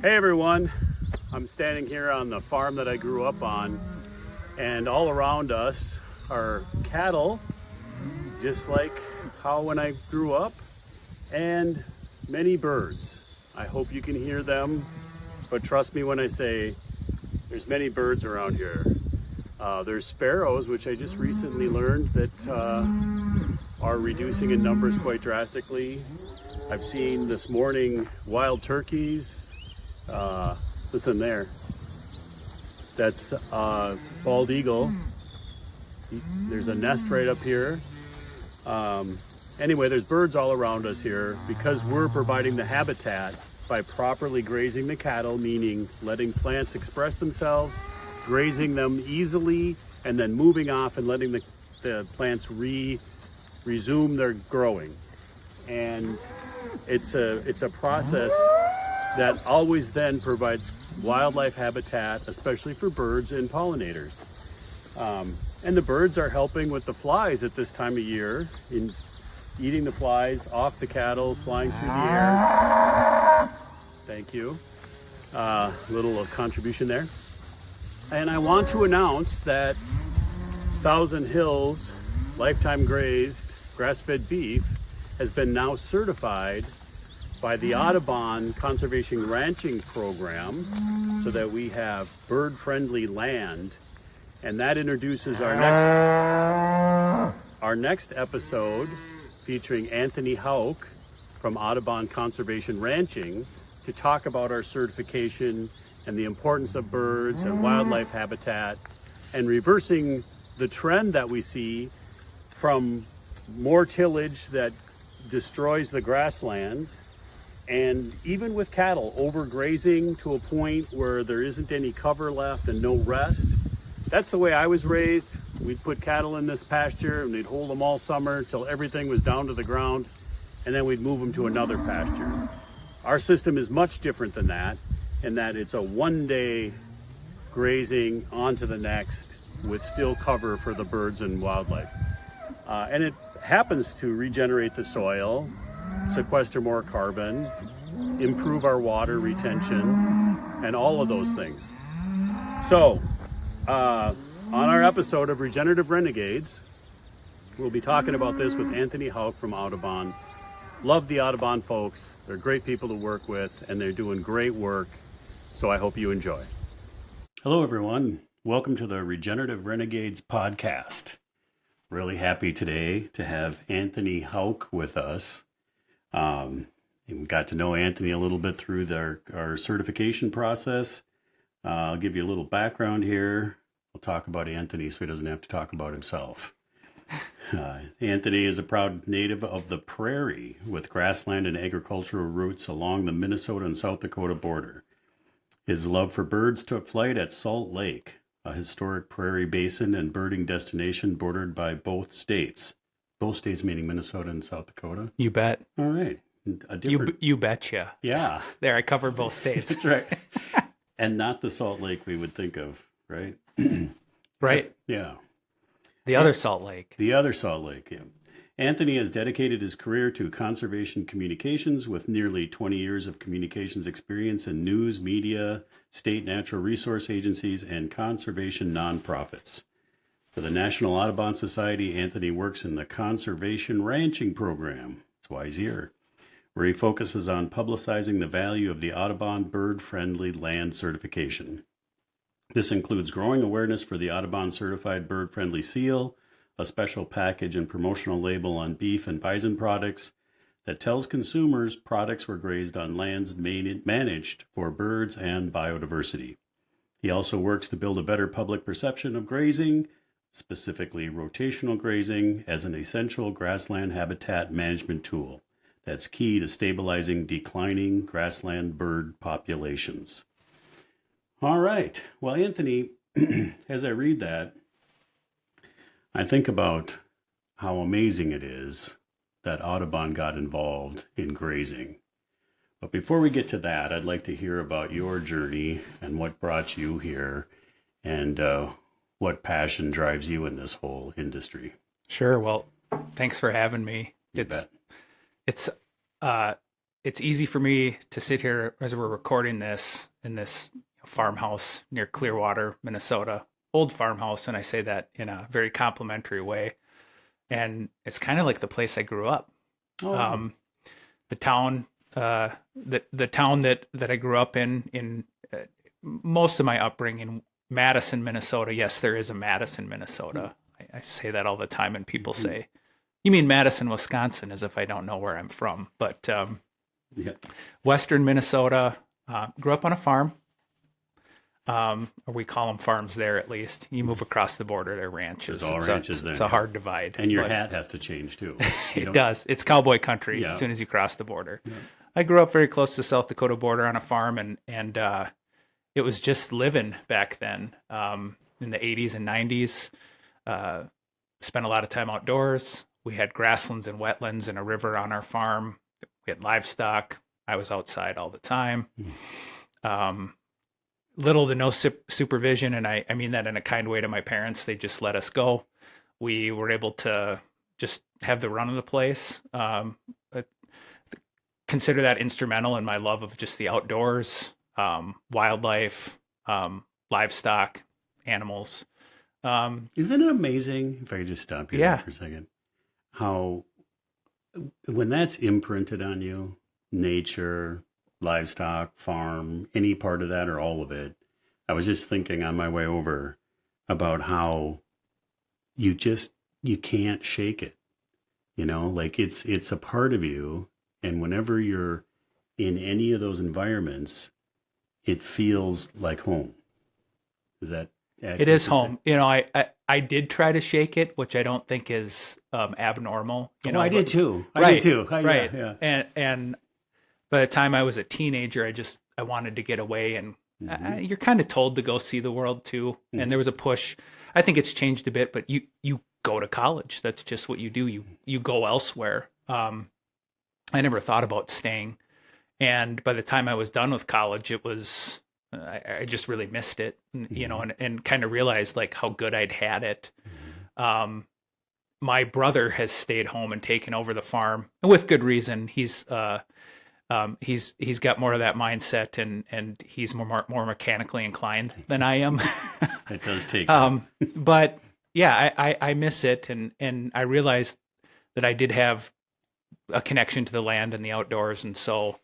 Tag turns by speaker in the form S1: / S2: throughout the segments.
S1: Hey everyone, I'm standing here on the farm that I grew up on, and all around us are cattle, just like how when I grew up, and many birds. I hope you can hear them, but trust me when I say there's many birds around here. There's sparrows, which I just recently learned that are reducing in numbers quite drastically. I've seen this morning wild turkeys. Listen there. That's bald eagle. There's a nest right up here. Anyway, there's birds all around us here because we're providing the habitat by properly grazing the cattle, meaning letting plants express themselves, grazing them easily, and then moving off and letting the plants resume their growing. And it's a process that always then provides wildlife habitat, especially for birds and pollinators. And the birds are helping with the flies at this time of year in eating the flies off the cattle, flying through the air. Thank you. Little contribution there. And I want to announce that Thousand Hills Lifetime Grazed Grass-Fed Beef has been now certified by the Audubon Conservation Ranching Program so that we have bird-friendly land. And that introduces our next episode featuring Anthony Hauck from Audubon Conservation Ranching to talk about our certification and the importance of birds and wildlife habitat and reversing the trend that we see from more tillage that destroys the grasslands, and even with cattle overgrazing to a point where there isn't any cover left and no rest. That's the way I was raised. We'd put cattle in this pasture and we'd hold them all summer till everything was down to the ground, and then we'd move them to another pasture. Our system is much different than that, in that it's a one-day grazing onto the next with still cover for the birds and wildlife. And it happens to regenerate the soil, sequester more carbon, improve our water retention, and all of those things. So, on our episode of Regenerative Renegades, we'll be talking about this with Anthony Hauck from Audubon. Love the Audubon folks. They're great people to work with, and they're doing great work. So I hope you enjoy. Hello, everyone. Welcome to the Regenerative Renegades podcast. Really happy today to have Anthony Hauck with us. We got to know Anthony a little bit through our certification process. I'll give you a little background here. We'll talk about Anthony so he doesn't have to talk about himself. Anthony is a proud native of the prairie with grassland and agricultural roots along the Minnesota and South Dakota border. His love for birds took flight at Salt Lake, a historic prairie basin and birding destination bordered by both states. Both states meaning Minnesota and South Dakota?
S2: You bet.
S1: All right.
S2: You betcha.
S1: Yeah.
S2: There, I covered both states.
S1: That's right. And not the Salt Lake we would think of, right?
S2: Right.
S1: So, yeah.
S2: The other Salt Lake.
S1: The other Salt Lake, yeah. Anthony has dedicated his career to conservation communications with nearly 20 years of communications experience in news, media, state natural resource agencies, and conservation nonprofits. For the National Audubon Society, Anthony works in the Conservation Ranching Program. That's why he's here, where he focuses on publicizing the value of the Audubon bird-friendly land certification. This includes growing awareness for the Audubon Certified Bird-Friendly Seal, a special package and promotional label on beef and bison products that tells consumers products were grazed on lands managed for birds and biodiversity. He also works to build a better public perception of grazing, specifically rotational grazing, as an essential grassland habitat management tool that's key to stabilizing declining grassland bird populations. All right. Well, Anthony, as I read that, I think about how amazing it is that Audubon got involved in grazing. But before we get to that, I'd like to hear about your journey and what brought you here and what passion drives you in this whole industry.
S2: Sure. Well, thanks for having me.
S1: You bet.
S2: It's it's easy for me to sit here as we're recording this in this farmhouse near Clearwater, Minnesota, old farmhouse. And I say that in a very complimentary way. And it's kind of like the place I grew up.
S1: Oh,
S2: The town, the town that I grew up in most of my upbringing, Madison, Minnesota. Yes, there is a Madison, Minnesota. I say that all the time, and people say, "You mean Madison, Wisconsin?" As if I don't know where I'm from. But
S1: yeah.
S2: Western Minnesota, grew up on a farm. Or we call them farms there, at least. You move across the border, they're ranches.
S1: There's all ranches then.
S2: It's a hard divide.
S1: And your
S2: but
S1: hat has to change too.
S2: It does. It's cowboy country
S1: Yeah.
S2: as soon as you cross the border. Yeah. I grew up very close to the South Dakota border on a farm, and it was just living back then, in the 80s and 90s. Spent a lot of time outdoors. We had grasslands and wetlands and a river on our farm. We had livestock. I was outside all the time. Little to no supervision, and I mean that in a kind way to my parents. They just let us go. We were able to just have the run of the place. Consider that instrumental in my love of just the outdoors, wildlife, livestock, animals.
S1: Isn't it amazing, if I could just stop you there for a second, how when that's imprinted on you, nature, livestock, farm, any part of that or all of it, I was just thinking on my way over about how you can't shake it. Like it's a part of you, and whenever you're in any of those environments, it feels like home. Is that accurate?
S2: It is home. I did try to shake it, which I don't think is abnormal.
S1: I did too.
S2: Right,
S1: I did too.
S2: Right.
S1: Yeah.
S2: And by the time I was a teenager, I wanted to get away, and you're kind of told to go see the world too. Mm-hmm. And there was a push. I think it's changed a bit, but you go to college. That's just what you do. You go elsewhere. I never thought about staying. And by the time I was done with college, it was, I just really missed it, and kind of realized like how good I'd had it. My brother has stayed home and taken over the farm, and with good reason. He's got more of that mindset, and he's more mechanically inclined than I am.
S1: It does take.
S2: But yeah, I miss it, and I realized that I did have a connection to the land and the outdoors, and so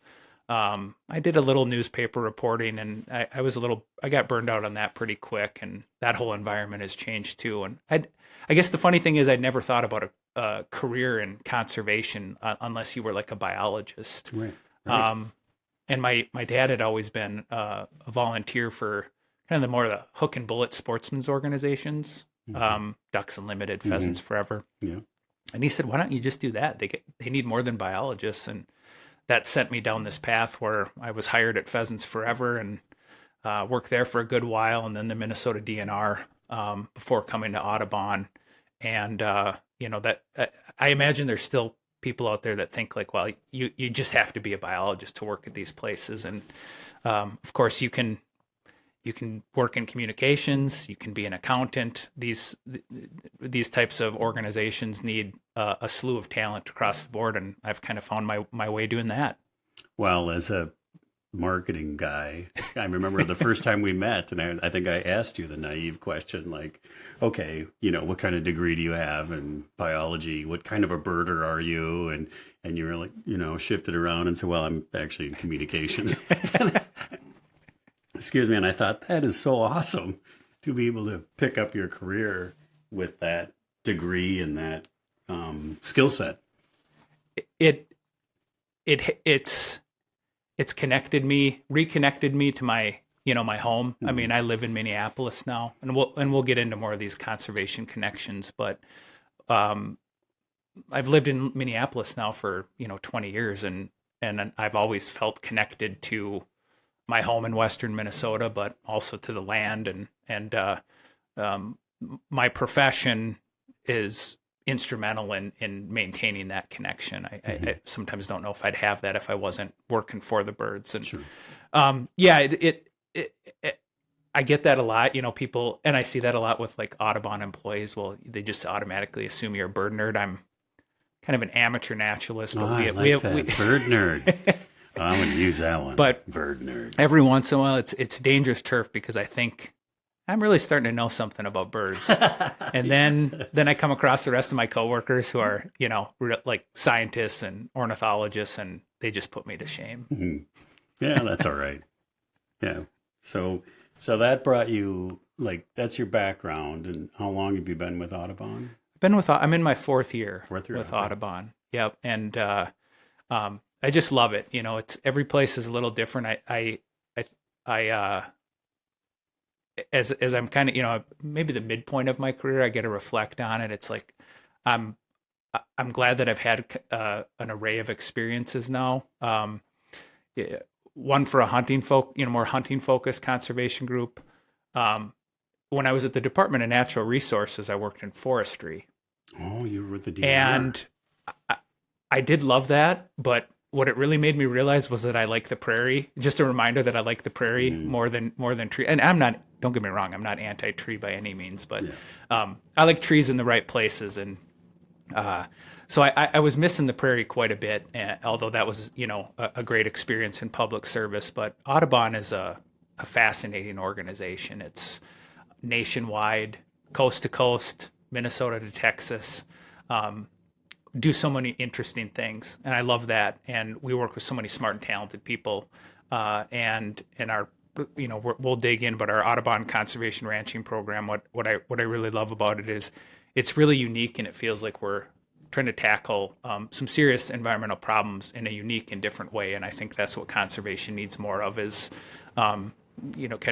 S2: I did a little newspaper reporting, and I got burned out on that pretty quick, and that whole environment has changed too. And I guess the funny thing is I'd never thought about a career in conservation unless you were like a biologist.
S1: Right.
S2: And my dad had always been a volunteer for kind of the hook and bullet sportsmen's organizations, Ducks Unlimited, Pheasants Forever.
S1: Yeah.
S2: And he said, why don't you just do that? They need more than biologists. And that sent me down this path where I was hired at Pheasants Forever and worked there for a good while, and then the Minnesota DNR before coming to Audubon. And that I imagine there's still people out there that think like, well, you just have to be a biologist to work at these places. And of course, you can work in communications, you can be an accountant. These types of organizations need a slew of talent across the board, and I've kind of found my way doing that.
S1: Well, as a marketing guy, I remember the first time we met, and I think I asked you the naive question, like, okay, what kind of degree do you have in biology? What kind of a birder are you? And you were like, shifted around and said, well, I'm actually in communications. Excuse me. And I thought that is so awesome to be able to pick up your career with that degree and that skill set.
S2: It's reconnected me to my home. Mm-hmm. I mean, I live in Minneapolis now, and we'll get into more of these conservation connections, but I've lived in Minneapolis now for 20 years, and I've always felt connected to my home in Western Minnesota, but also to the land, and my profession is instrumental in maintaining that connection. I sometimes don't know if I'd have that if I wasn't working for the birds. And
S1: sure.
S2: I get that a lot, people, and I see that a lot with like Audubon employees. Well, they just automatically assume you're a bird nerd. I'm kind of an amateur naturalist, but
S1: bird nerd. I'm going to use that one.
S2: But
S1: bird nerd.
S2: every once in a while, it's dangerous turf because I think I'm really starting to know something about birds. And then I come across the rest of my coworkers who are, like scientists and ornithologists, and they just put me to shame.
S1: Mm-hmm. Yeah, that's all right. Yeah. So that brought you, like, that's your background. And how long have you been with Audubon?
S2: I'm in my fourth year with
S1: Okay.
S2: Audubon. Yep. And I just love it. It's every place is a little different. I as I'm kind of, maybe the midpoint of my career, I get to reflect on it. It's like I'm I'm glad that I've had an array of experiences now. Yeah, one for a more hunting focused conservation group. Um, when I was at the Department of Natural Resources, I worked in forestry.
S1: Oh, you were with the DNR.
S2: And I did love that, but what it really made me realize was that I like the prairie. Just a reminder that I like the prairie more than tree. And don't get me wrong, I'm not anti-tree by any means, but I like trees in the right places. And so I was missing the prairie quite a bit, although that was, a great experience in public service. But Audubon is a fascinating organization. It's nationwide, coast to coast, Minnesota to Texas. Do so many interesting things, and I love that. And we work with so many smart and talented people, and our, we'll dig in. But our Audubon Conservation Ranching Program, what I really love about it is it's really unique, and it feels like we're trying to tackle some serious environmental problems in a unique and different way. And I think that's what conservation needs more of is, kind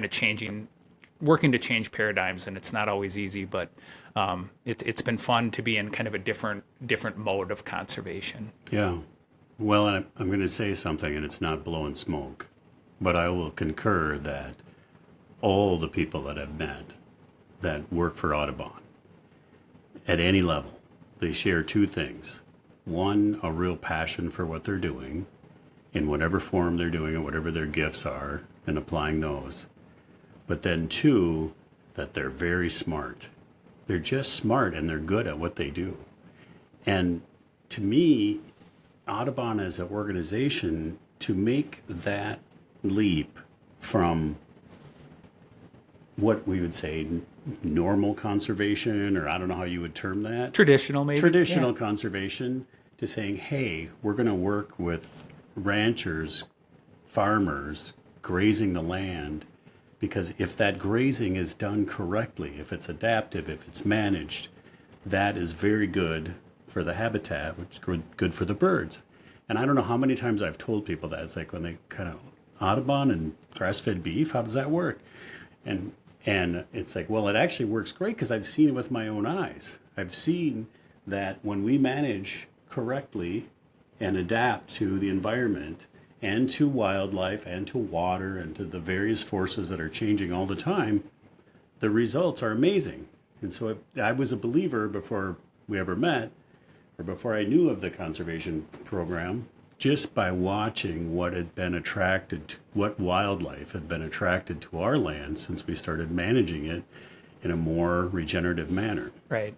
S2: of working to change paradigms. And it's not always easy, but it's been fun to be in kind of a different mode of conservation.
S1: Yeah. Well, and I'm going to say something, and it's not blowing smoke, but I will concur that all the people that I've met that work for Audubon at any level, they share two things. One, a real passion for what they're doing in whatever form they're doing it, whatever their gifts are, and applying those. But then two, that they're very smart. They're just smart, and they're good at what they do. And to me, Audubon as an organization, to make that leap from what we would say normal conservation, or I don't know how you would term that.
S2: Traditional, maybe.
S1: Traditional conservation, to saying, hey, we're going to work with ranchers, farmers, grazing the land, because if that grazing is done correctly, if it's adaptive, if it's managed, that is very good for the habitat, which is good for the birds. And I don't know how many times I've told people that. It's like when they kind of, Audubon and grass-fed beef, how does that work? And it's like, well, it actually works great because I've seen it with my own eyes. I've seen that when we manage correctly and adapt to the environment and to wildlife and to water and to the various forces that are changing all the time, the results are amazing. And so I was a believer before we ever met, or before I knew of the conservation program, just by watching what wildlife had been attracted to our land since we started managing it in a more regenerative manner.
S2: Right.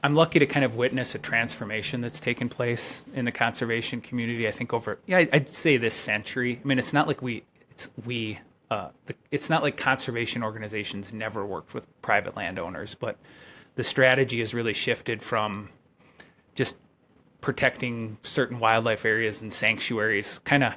S2: I'm lucky to kind of witness a transformation that's taken place in the conservation community. I think I'd say this century. I mean, it's not like it's not like conservation organizations never worked with private landowners, but the strategy has really shifted from just protecting certain wildlife areas and sanctuaries. Kind of,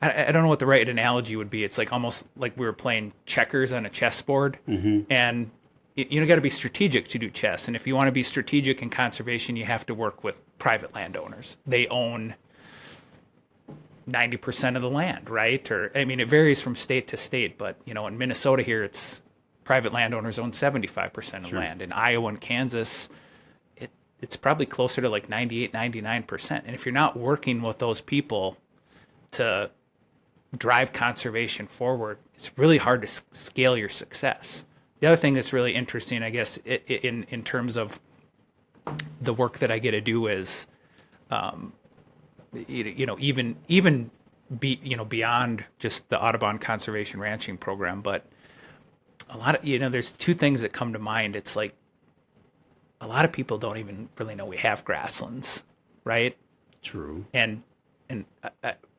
S2: I don't know what the right analogy would be. It's like almost like we were playing checkers on a chessboard, and you got to be strategic to do chess. And if you want to be strategic in conservation, you have to work with private landowners. They own 90% of the land, right? Or, I mean, it varies from state to state, but, in Minnesota here, it's private landowners own 75% of land. In Iowa and Kansas, it's probably closer to like 98, 99%. And if you're not working with those people to drive conservation forward, it's really hard to scale your success. The other thing that's really interesting, I guess, in terms of the work that I get to do is, even beyond just the Audubon Conservation Ranching Program, but a lot of, there's two things that come to mind. It's like a lot of people don't even really know we have grasslands, right?
S1: True.
S2: And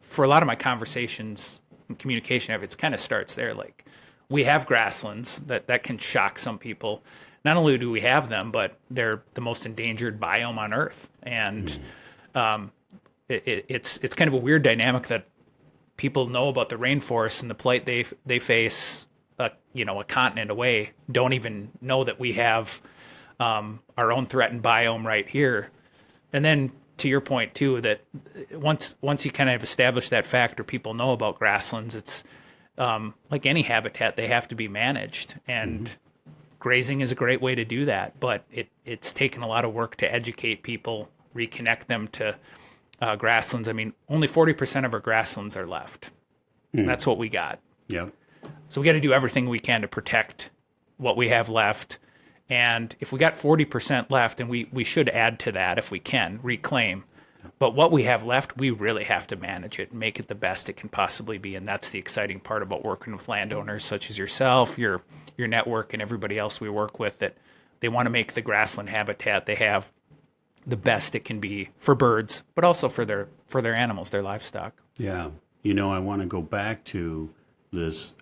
S2: for a lot of my conversations and communication, it's kind of starts there. Like, we have grasslands that can shock some people. Not only do we have them, but they're the most endangered biome on Earth, and it's kind of a weird dynamic that people know about the rainforest and the plight they face, a continent away, don't even know that we have our own threatened biome right here. And then to your point too, that once you kind of establish that fact, or people know about grasslands, it's like any habitat, they have to be managed, and grazing is a great way to do that. But it's taken a lot of work to educate people, reconnect them to grasslands. I mean, only 40% of our grasslands are left. That's what we got.
S1: Yeah.
S2: So we got to do everything we can to protect what we have left. And if we got 40% left, and we should add to that if we can, reclaim. But what we have left, we really have to manage it and make it the best it can possibly be. And that's the exciting part about working with landowners such as yourself, your network, and everybody else we work with, that they want to make the grassland habitat they have the best it can be for birds, but also for their animals, their livestock.
S1: Yeah. I want to go back to this,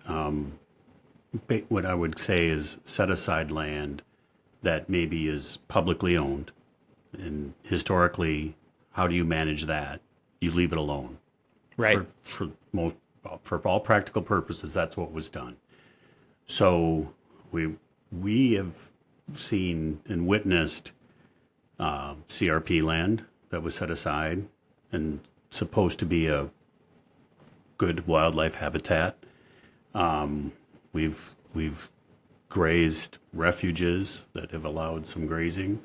S1: what I would say is set aside land that maybe is publicly owned. And historically, how do you manage that? You leave it alone.
S2: Right.
S1: For all practical purposes, that's what was done. So we have seen and witnessed CRP land that was set aside and supposed to be a good wildlife habitat. We've grazed refuges that have allowed some grazing,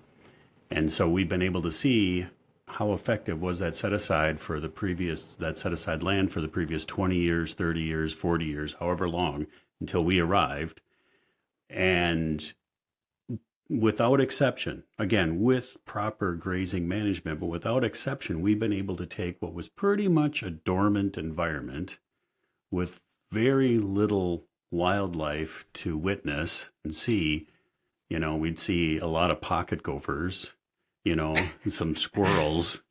S1: and so we've been able to see how effective was that set aside land for the previous 20 years, 30 years, 40 years, however long until we arrived. And without exception, again, with proper grazing management, but without exception, we've been able to take what was pretty much a dormant environment with very little wildlife to witness and see. We'd see a lot of pocket gophers, and some squirrels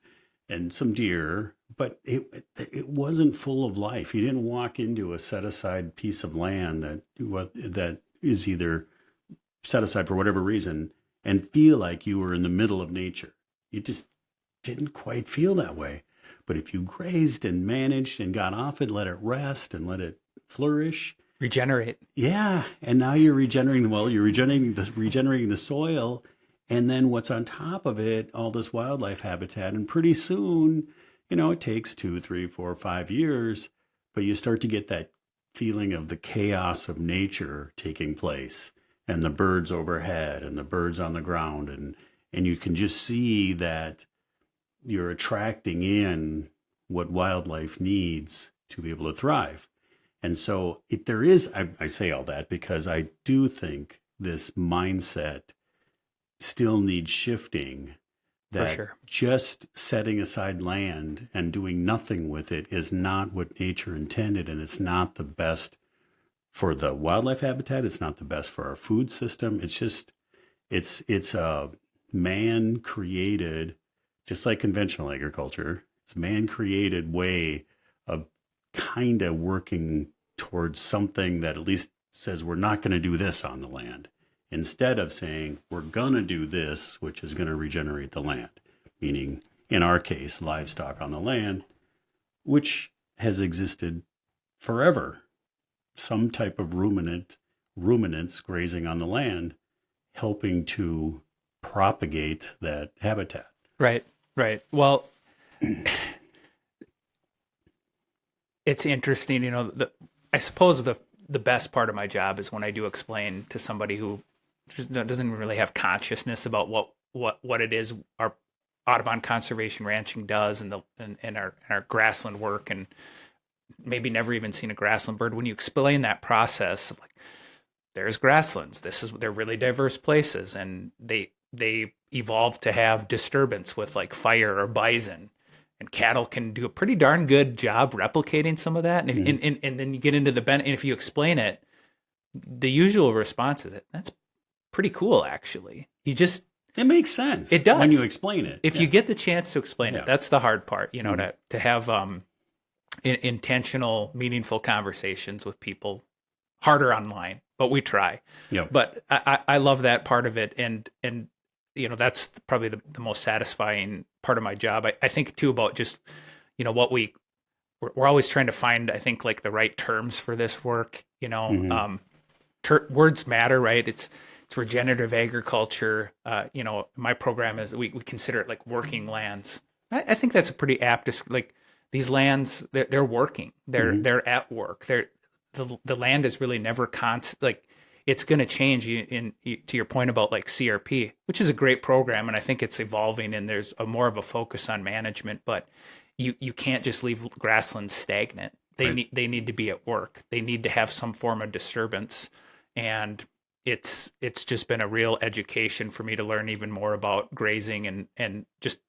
S1: and some deer, but it wasn't full of life. You didn't walk into a set aside piece of land that is either set aside for whatever reason and feel like you were in the middle of nature. You just didn't quite feel that way. But if you grazed and managed and got off it, let it rest and let it flourish,
S2: Regenerate.
S1: yeah, and now you're regenerating. Well, you're regenerating the soil, and then what's on top of it, all this wildlife habitat, and pretty soon, it takes 2, 3, 4, 5 years, but you start to get that feeling of the chaos of nature taking place, and the birds overhead, and the birds on the ground, and you can just see that you're attracting in what wildlife needs to be able to thrive. And so I say all that because I do think this mindset still needs shifting, that
S2: For sure.
S1: just setting aside land and doing nothing with it is not what nature intended, and it's not the best for the wildlife habitat. It's not the best for our food system. It's a man-created, just like conventional agriculture, it's a man-created way of kind of working towards something that at least says we're not going to do this on the land, instead of saying we're going to do this, which is going to regenerate the land, meaning in our case, livestock on the land, which has existed forever. Some type of ruminants grazing on the land, helping to propagate that habitat.
S2: Right. Well, it's interesting, I suppose the best part of my job is when I do explain to somebody who just doesn't really have consciousness about what it is our Audubon conservation ranching does, and our grassland work, and maybe never even seen a grassland bird. When you explain that process of like, there's grasslands, they're really diverse places, and they evolved to have disturbance with like fire or bison, and cattle can do a pretty darn good job replicating some of that. And then you get into and if you explain it, the usual response is, that's pretty cool, actually. You just
S1: It makes sense.
S2: It does
S1: when you explain it.
S2: if you get the chance to explain it. That's the hard part, to have intentional, meaningful conversations with people. Harder online, but we try.
S1: Yep.
S2: But I love that part of it, and that's probably the most satisfying part of my job. I think too about just what we're always trying to find, I think, like the right terms for this work. Words matter, right? It's regenerative agriculture. My program is we consider it like working lands. I think that's a pretty apt. Like these lands, they're working. They're at work. The land is really never constant. Like it's going to change. To your point about like CRP, which is a great program, and I think it's evolving, and there's more of a focus on management. But you can't just leave grasslands stagnant. They need to be at work. They need to have some form of disturbance, and it's just been a real education for me to learn even more about grazing and just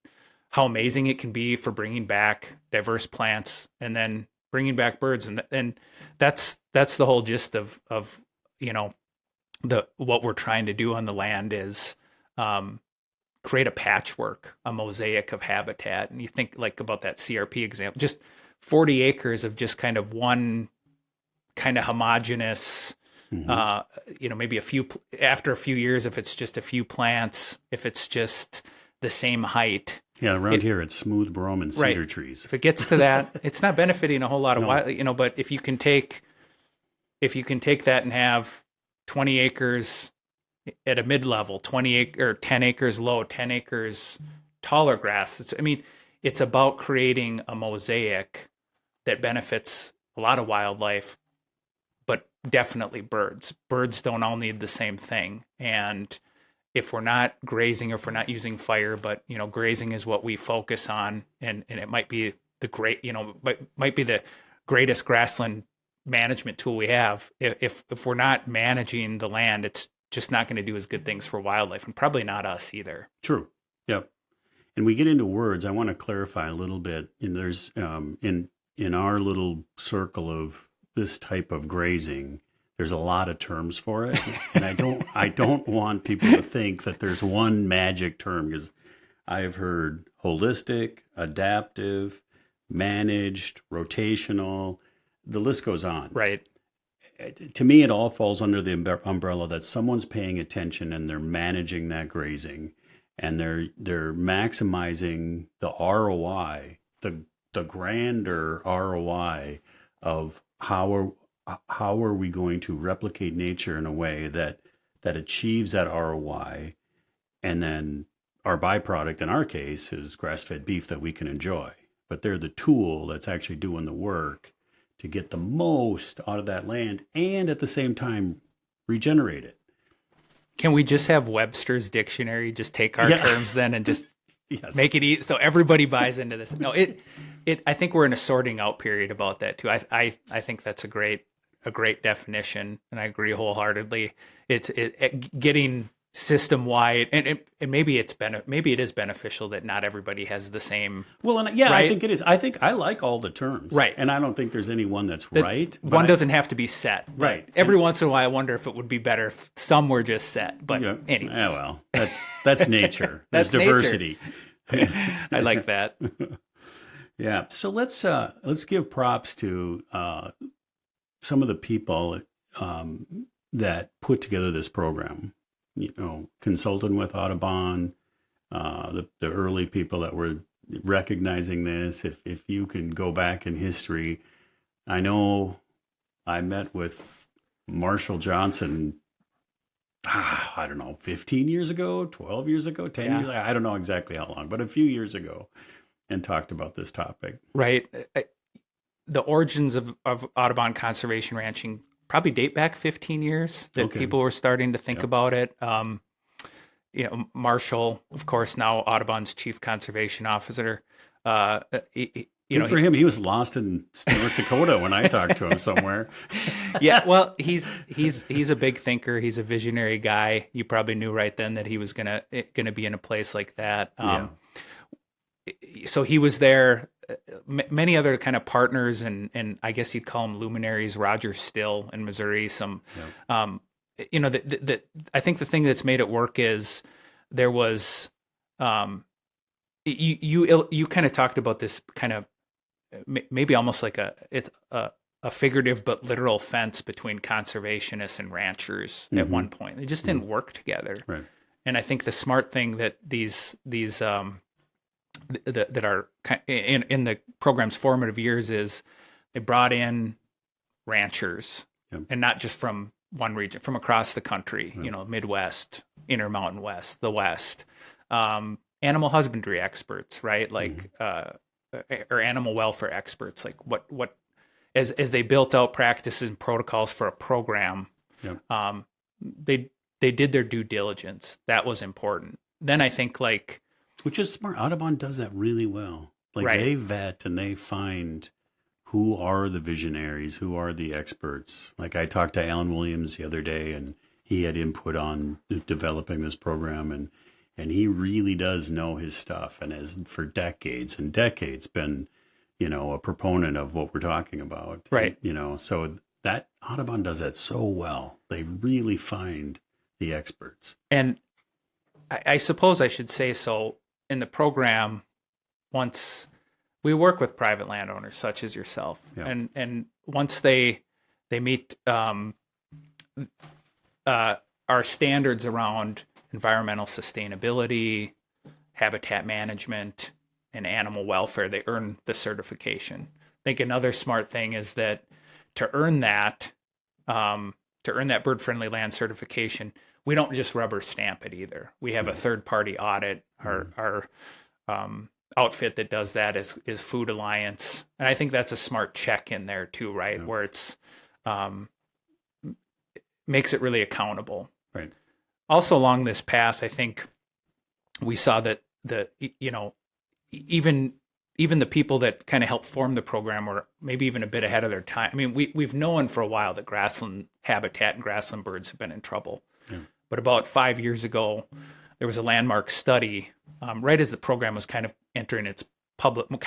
S2: how amazing it can be for bringing back diverse plants and then bringing back birds. And that's the whole gist of what we're trying to do on the land is create a patchwork, a mosaic of habitat. And you think like about that CRP example, just 40 acres of just kind of one kind of homogeneous, maybe after a few years, if it's just a few plants, if it's just the same height.
S1: Yeah, around here it's smooth brome and cedar trees.
S2: If it gets to that, it's not benefiting a whole lot of wild, but if you can take that and have 20 acres at a mid-level, 10 acres low, 10 acres taller grass. It's about creating a mosaic that benefits a lot of wildlife, but definitely birds. Birds don't all need the same thing. And if we're not grazing, or if we're not using fire, but grazing is what we focus on, and it might be might be the greatest grassland management tool we have. If we're not managing the land, it's just not going to do as good things for wildlife, and probably not us either.
S1: True. Yep. And we get into words. I want to clarify a little bit. And there's in our little circle of this type of grazing, there's a lot of terms for it, and I don't want people to think that there's one magic term, because I've heard holistic, adaptive, managed, rotational. The list goes on.
S2: Right.
S1: To me, it all falls under the umbrella that someone's paying attention and they're managing that grazing, and they're maximizing the ROI, the grander ROI of how are we going to replicate nature in a way that achieves that ROI, and then our byproduct in our case is grass-fed beef that we can enjoy. But they're the tool that's actually doing the work to get the most out of that land and at the same time regenerate it.
S2: Can we just have Webster's dictionary, just take our terms then and just make it easy so everybody buys into this? No, I think we're in a sorting out period about that too. I think that's a great definition, and I agree wholeheartedly. It's getting system wide, and maybe it is beneficial that not everybody has the same.
S1: Well, and right? I think it is. I think I like all the terms,
S2: right?
S1: And I don't think there's any one that's right.
S2: One doesn't have to be set,
S1: right?
S2: Every once in a while, I wonder if it would be better if some were just set. But anyways,
S1: well, that's nature. That's diversity.
S2: I like that.
S1: Yeah. So let's give props to some of the people that put together this program. Consulting with Audubon, the early people that were recognizing this. If you can go back in history, I know I met with Marshall Johnson, I don't know, 15 years ago, 12 years ago, 10 years, I don't know exactly how long, but a few years ago, and talked about this topic.
S2: Right. The origins of Audubon conservation ranching probably date back 15 years that people were starting to think about it. Marshall, of course, now Audubon's chief conservation officer. For
S1: him, he was lost in North Dakota when I talked to him somewhere.
S2: Yeah, well, he's a big thinker. He's a visionary guy. You probably knew right then that he was gonna be in a place like that. So he was there. Many other kind of partners and I guess you'd call them luminaries. Roger Still in Missouri. I think the thing that's made it work is there was, you kind of talked about this kind of maybe almost like a figurative but literal fence between conservationists and ranchers at one point. They just didn't work together.
S1: Right.
S2: And I think the smart thing that that are in the program's formative years is they brought in ranchers, and not just from one region, from across the country, Midwest, Intermountain West, the West, animal husbandry experts, right? Like, or animal welfare experts, like what, as they built out practices and protocols for a program, they did their due diligence. That was important. Then I think, like,
S1: which is smart. Audubon does that really well. Like, they vet and they find who are the visionaries, who are the experts. Like, I talked to Alan Williams the other day, and he had input on developing this program, and he really does know his stuff, and has for decades and decades been, a proponent of what we're talking about.
S2: Right.
S1: So that Audubon does that so well. They really find the experts.
S2: And I suppose I should say, so in the program, once we work with private landowners such as yourself, and once they meet our standards around environmental sustainability, habitat management, and animal welfare, they earn the certification. I think another smart thing is that to earn that bird-friendly land certification, we don't just rubber stamp it either. We have a third-party audit. Our outfit that does that is Food Alliance, and I think that's a smart check in there too, right? Where it's makes it really accountable.
S1: Right.
S2: Also, along this path, I think we saw that even the people that kind of helped form the program were maybe even a bit ahead of their time. I mean, we've known for a while that grassland habitat and grassland birds have been in trouble. Yeah. But about 5 years ago, there was a landmark study, right as the program was kind of entering its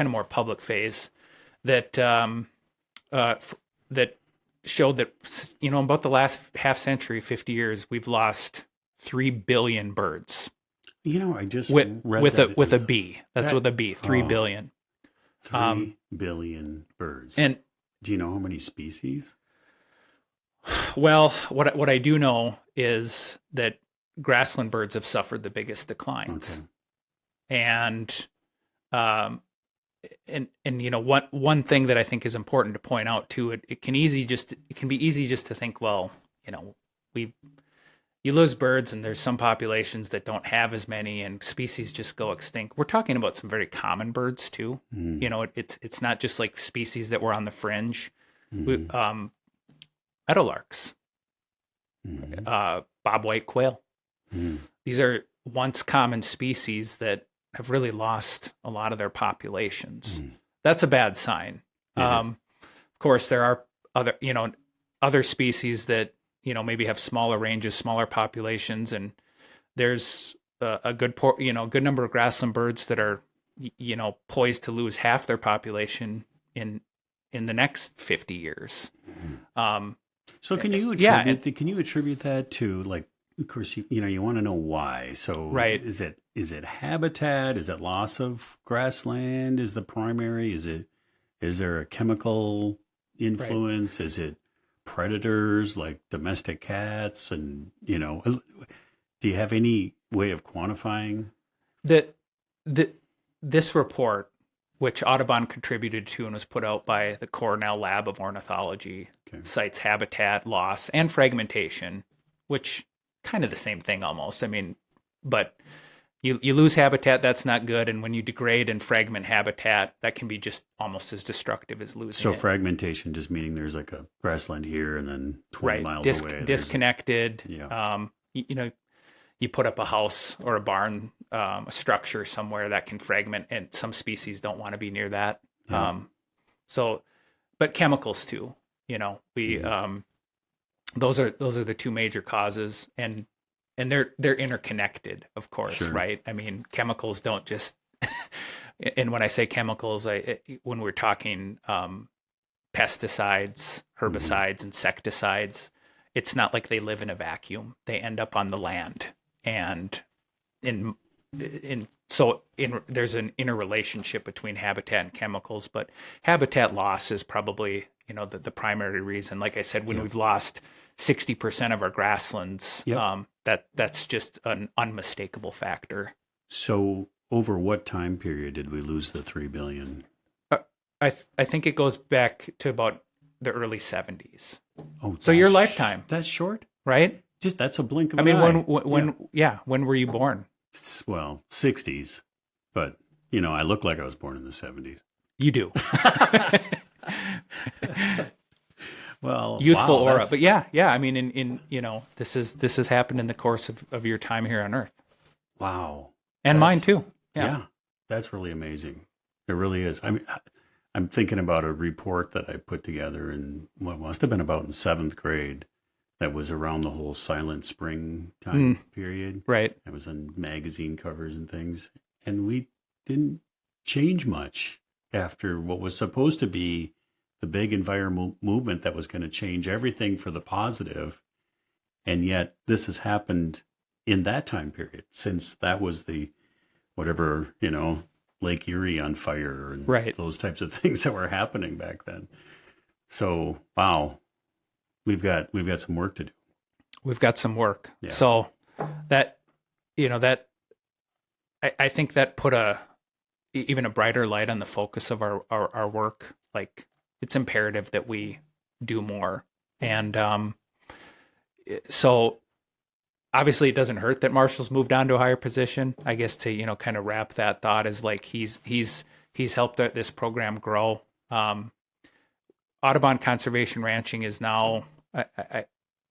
S2: more public phase, that that showed that, about the last half century, 50 years, we've lost 3 billion birds.
S1: I just
S2: read with
S1: that
S2: a B. That's with a B. 3 billion.
S1: 3 billion birds.
S2: And
S1: do you know how many species?
S2: Well, what I do know is that grassland birds have suffered the biggest declines. Okay. And one thing that I think is important to point out too, it can be easy just to think, well, you lose birds and there's some populations that don't have as many and species just go extinct. We're talking about some very common birds too. It's not just like species that were on the fringe. Meadowlarks, bobwhite quail. These are once common species that have really lost a lot of their populations. That's a bad sign. Of course, there are other species that maybe have smaller ranges, smaller populations, and there's a good number of grassland birds that are poised to lose half their population in the next 50 years.
S1: So can you attribute that to, like, of course, you want to know why. So
S2: right.
S1: Is it habitat? Is it loss of grassland? Is the primary? Is there a chemical influence? Right. Is it predators like domestic cats? And, do you have any way of quantifying?
S2: This report, which Audubon contributed to and was put out by the Cornell Lab of Ornithology, cites habitat loss and fragmentation, which kind of the same thing almost. I mean, but you lose habitat, that's not good. And when you degrade and fragment habitat, that can be just almost as destructive as losing
S1: So
S2: it.
S1: Fragmentation just meaning there's like a grassland here and then 20 miles away.
S2: Disconnected. You put up a house or a barn, a structure somewhere that can fragment, and some species don't want to be near that.
S1: Yeah.
S2: But chemicals too, those are the two major causes, and they're interconnected, of course, sure. Right? I mean, chemicals don't just, and when I say chemicals, when we're talking pesticides, herbicides, insecticides, it's not like they live in a vacuum. They end up on the land, and in there's an interrelationship between habitat and chemicals, but habitat loss is probably, the primary reason. Like I said, when we've lost 60% of our grasslands,
S1: Yep.
S2: that's just an unmistakable factor.
S1: So over what time period did we lose the 3 billion?
S2: I think it goes back to about the early 70s.
S1: Oh,
S2: So your lifetime,
S1: that's short?
S2: right?
S1: Just that's a blink of
S2: I
S1: an
S2: mean,
S1: eye.
S2: when were you born?
S1: Well, 60s, but I look like I was born in the 70s.
S2: You do.
S1: Well,
S2: Youthful
S1: wow,
S2: aura. But yeah. I mean, this has happened in the course of your time here on Earth.
S1: wow.
S2: And mine too.
S1: Yeah, that's really amazing. It really is. I mean, I'm thinking about a report that I put together in what must have been about in 7th grade. That was around the whole Silent Spring time period.
S2: Right.
S1: It was on magazine covers and things. And we didn't change much after what was supposed to be the big environmental movement that was going to change everything for the positive. And yet this has happened in that time period, since that was the whatever, Lake Erie on fire and
S2: Right.
S1: those types of things that were happening back then. So, wow. We've got some work to do.
S2: We've got some work.
S1: Yeah.
S2: So that, I think that put even a brighter light on the focus of our work. Like, it's imperative that we do more. And so obviously it doesn't hurt that Marshall's moved on to a higher position. I guess to, kind of wrap that thought is like he's helped this program grow. Audubon Conservation Ranching is now,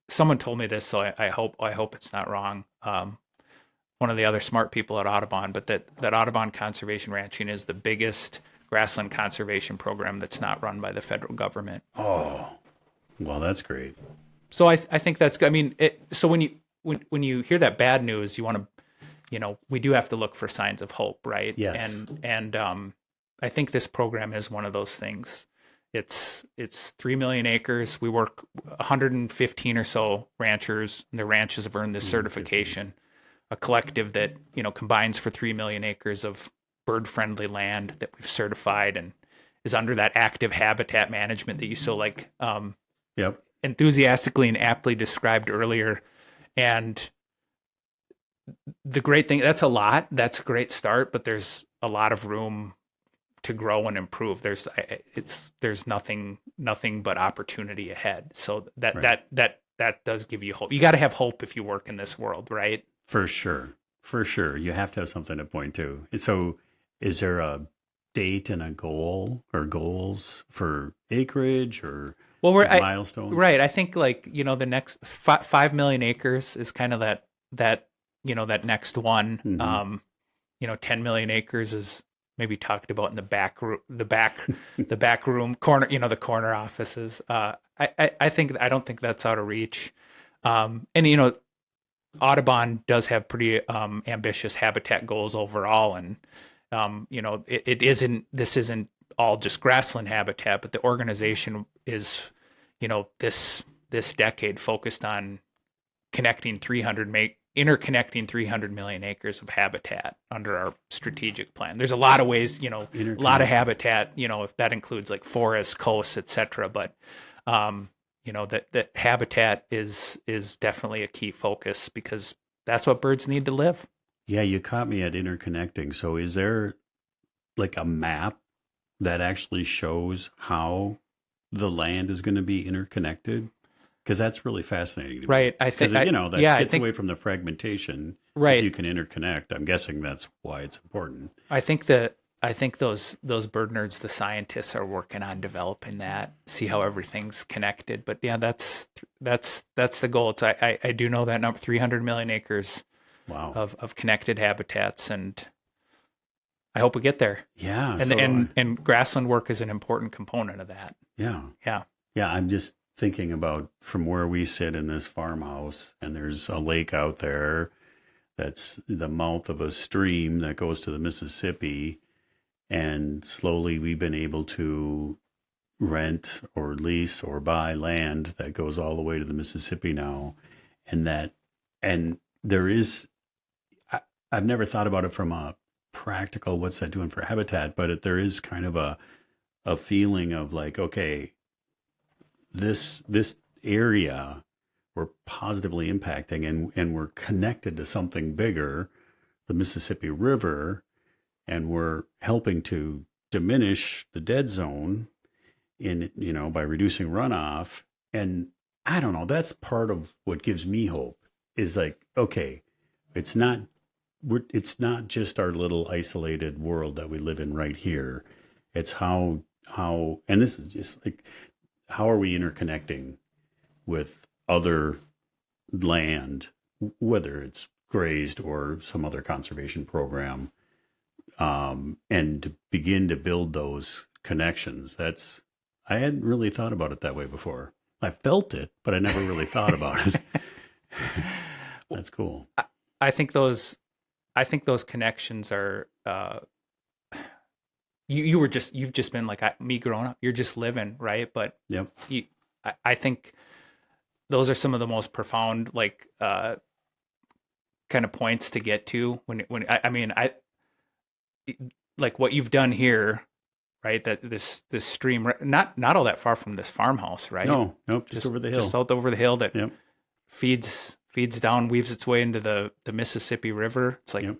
S2: someone told me this, so I hope it's not wrong. One of the other smart people at Audubon, but that Audubon Conservation Ranching is the biggest grassland conservation program that's not run by the federal government.
S1: Oh, well, that's great.
S2: So I think that's good. I mean, so when you hear that bad news, you want to, we do have to look for signs of hope, right?
S1: Yes.
S2: And I think this program is one of those things. It's 3 million acres. We work 115 or so ranchers. And the ranches have earned this certification, a collective that, combines for 3 million acres of bird-friendly land that we've certified and is under that active habitat management that you so
S1: Yep.
S2: enthusiastically and aptly described earlier. And the great thing, that's a great start, but there's a lot of room to grow and improve. There's nothing but opportunity ahead. So that does give you hope. You got to have hope if you work in this world, right?
S1: For sure. You have to have something to point to. So is there a date and a goal or goals for acreage or milestones?
S2: Right. I think the next 5 million acres is kind of that next one.
S1: Mm-hmm.
S2: 10 million acres is maybe talked about in the back room corner, the corner offices. I don't think that's out of reach. And Audubon does have pretty ambitious habitat goals overall, and this isn't all just grassland habitat, but the organization is, this decade focused on interconnecting 300 million acres of habitat under our strategic plan. There's a lot of ways, a lot of habitat, if that includes like forests, coasts, etc. But, that habitat is definitely a key focus because that's what birds need to live.
S1: Yeah, you caught me at interconnecting. So is there like a map that actually shows how the land is going to be interconnected? Because that's really fascinating to me.
S2: Right. I think
S1: that gets away from the fragmentation.
S2: Right.
S1: If you can interconnect, I'm guessing that's why it's important.
S2: I think those bird nerds, the scientists, are working on developing that, see how everything's connected. But yeah, that's the goal. It's I do know that number, 300 million acres.
S1: Wow.
S2: of connected habitats, and I hope we get there.
S1: Yeah.
S2: And grassland work is an important component of that.
S1: Yeah.
S2: Yeah.
S1: Yeah. I'm just thinking about from where we sit in this farmhouse, and there's a lake out there that's the mouth of a stream that goes to the Mississippi. And slowly we've been able to rent or lease or buy land that goes all the way to the Mississippi now. And there is, I've never thought about it from a practical, what's that doing for habitat? But there is kind of a feeling of like, okay, this area we're positively impacting, and we're connected to something bigger, the Mississippi River, and we're helping to diminish the dead zone in, by reducing runoff. And I don't know, that's part of what gives me hope, is like, okay, it's not it's not just our little isolated world that we live in right here. It's how and this is just like, how are we interconnecting with other land, whether it's grazed or some other conservation program, and to begin to build those connections. I hadn't really thought about it that way before. I felt it, but I never really thought about it. That's cool.
S2: I think those connections are, you've just been like me growing up. You're just living, right? But
S1: Yep.
S2: I think those are some of the most profound, like, kind of points to get to I mean, like what you've done here, right? That this stream, not all that far from this farmhouse, right?
S1: No, nope, just over the hill.
S2: Just out over the hill that
S1: Yep.
S2: feeds down, weaves its way into the Mississippi River. It's like,
S1: Yep.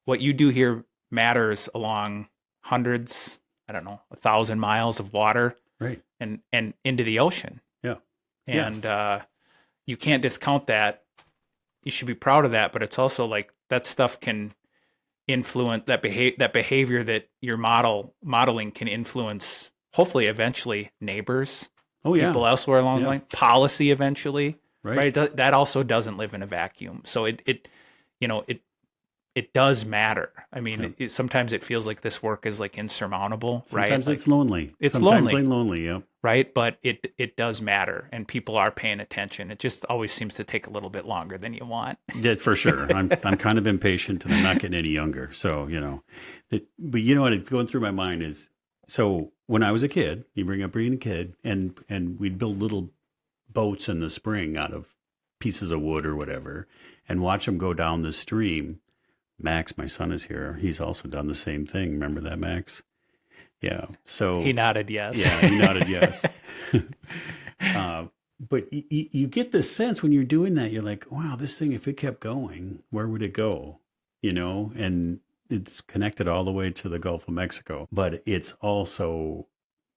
S2: what you do here matters along hundreds, I don't know, 1,000 miles of water,
S1: Right.
S2: and into the ocean.
S1: Yeah.
S2: And you can't discount that. You should be proud of that, but it's also like that stuff can influence that behavior that you're modeling can influence, hopefully eventually, neighbors,
S1: Oh yeah.
S2: people elsewhere along the
S1: Yeah.
S2: line, policy eventually,
S1: Right.
S2: That also doesn't live in a vacuum. So it does matter. I mean, sometimes it feels like this work is like insurmountable, right?
S1: Sometimes
S2: Like,
S1: it's lonely.
S2: It's
S1: Sometimes
S2: lonely.
S1: lonely. Yep.
S2: right? But it does matter, and people are paying attention. It just always seems to take a little bit longer than you want.
S1: Yeah, for sure. I'm kind of impatient, and I'm not getting any younger. So but you know what? Going through my mind is, so when I was a kid, you bring up being a kid, and we'd build little boats in the spring out of pieces of wood or whatever, and watch them go down the stream. Max, my son, is here. He's also done the same thing. Remember that, Max? Yeah. So
S2: He nodded yes.
S1: Yeah, he nodded yes. But you get this sense when you're doing that, you're like, wow, this thing, if it kept going, where would it go? And it's connected all the way to the Gulf of Mexico, but it's also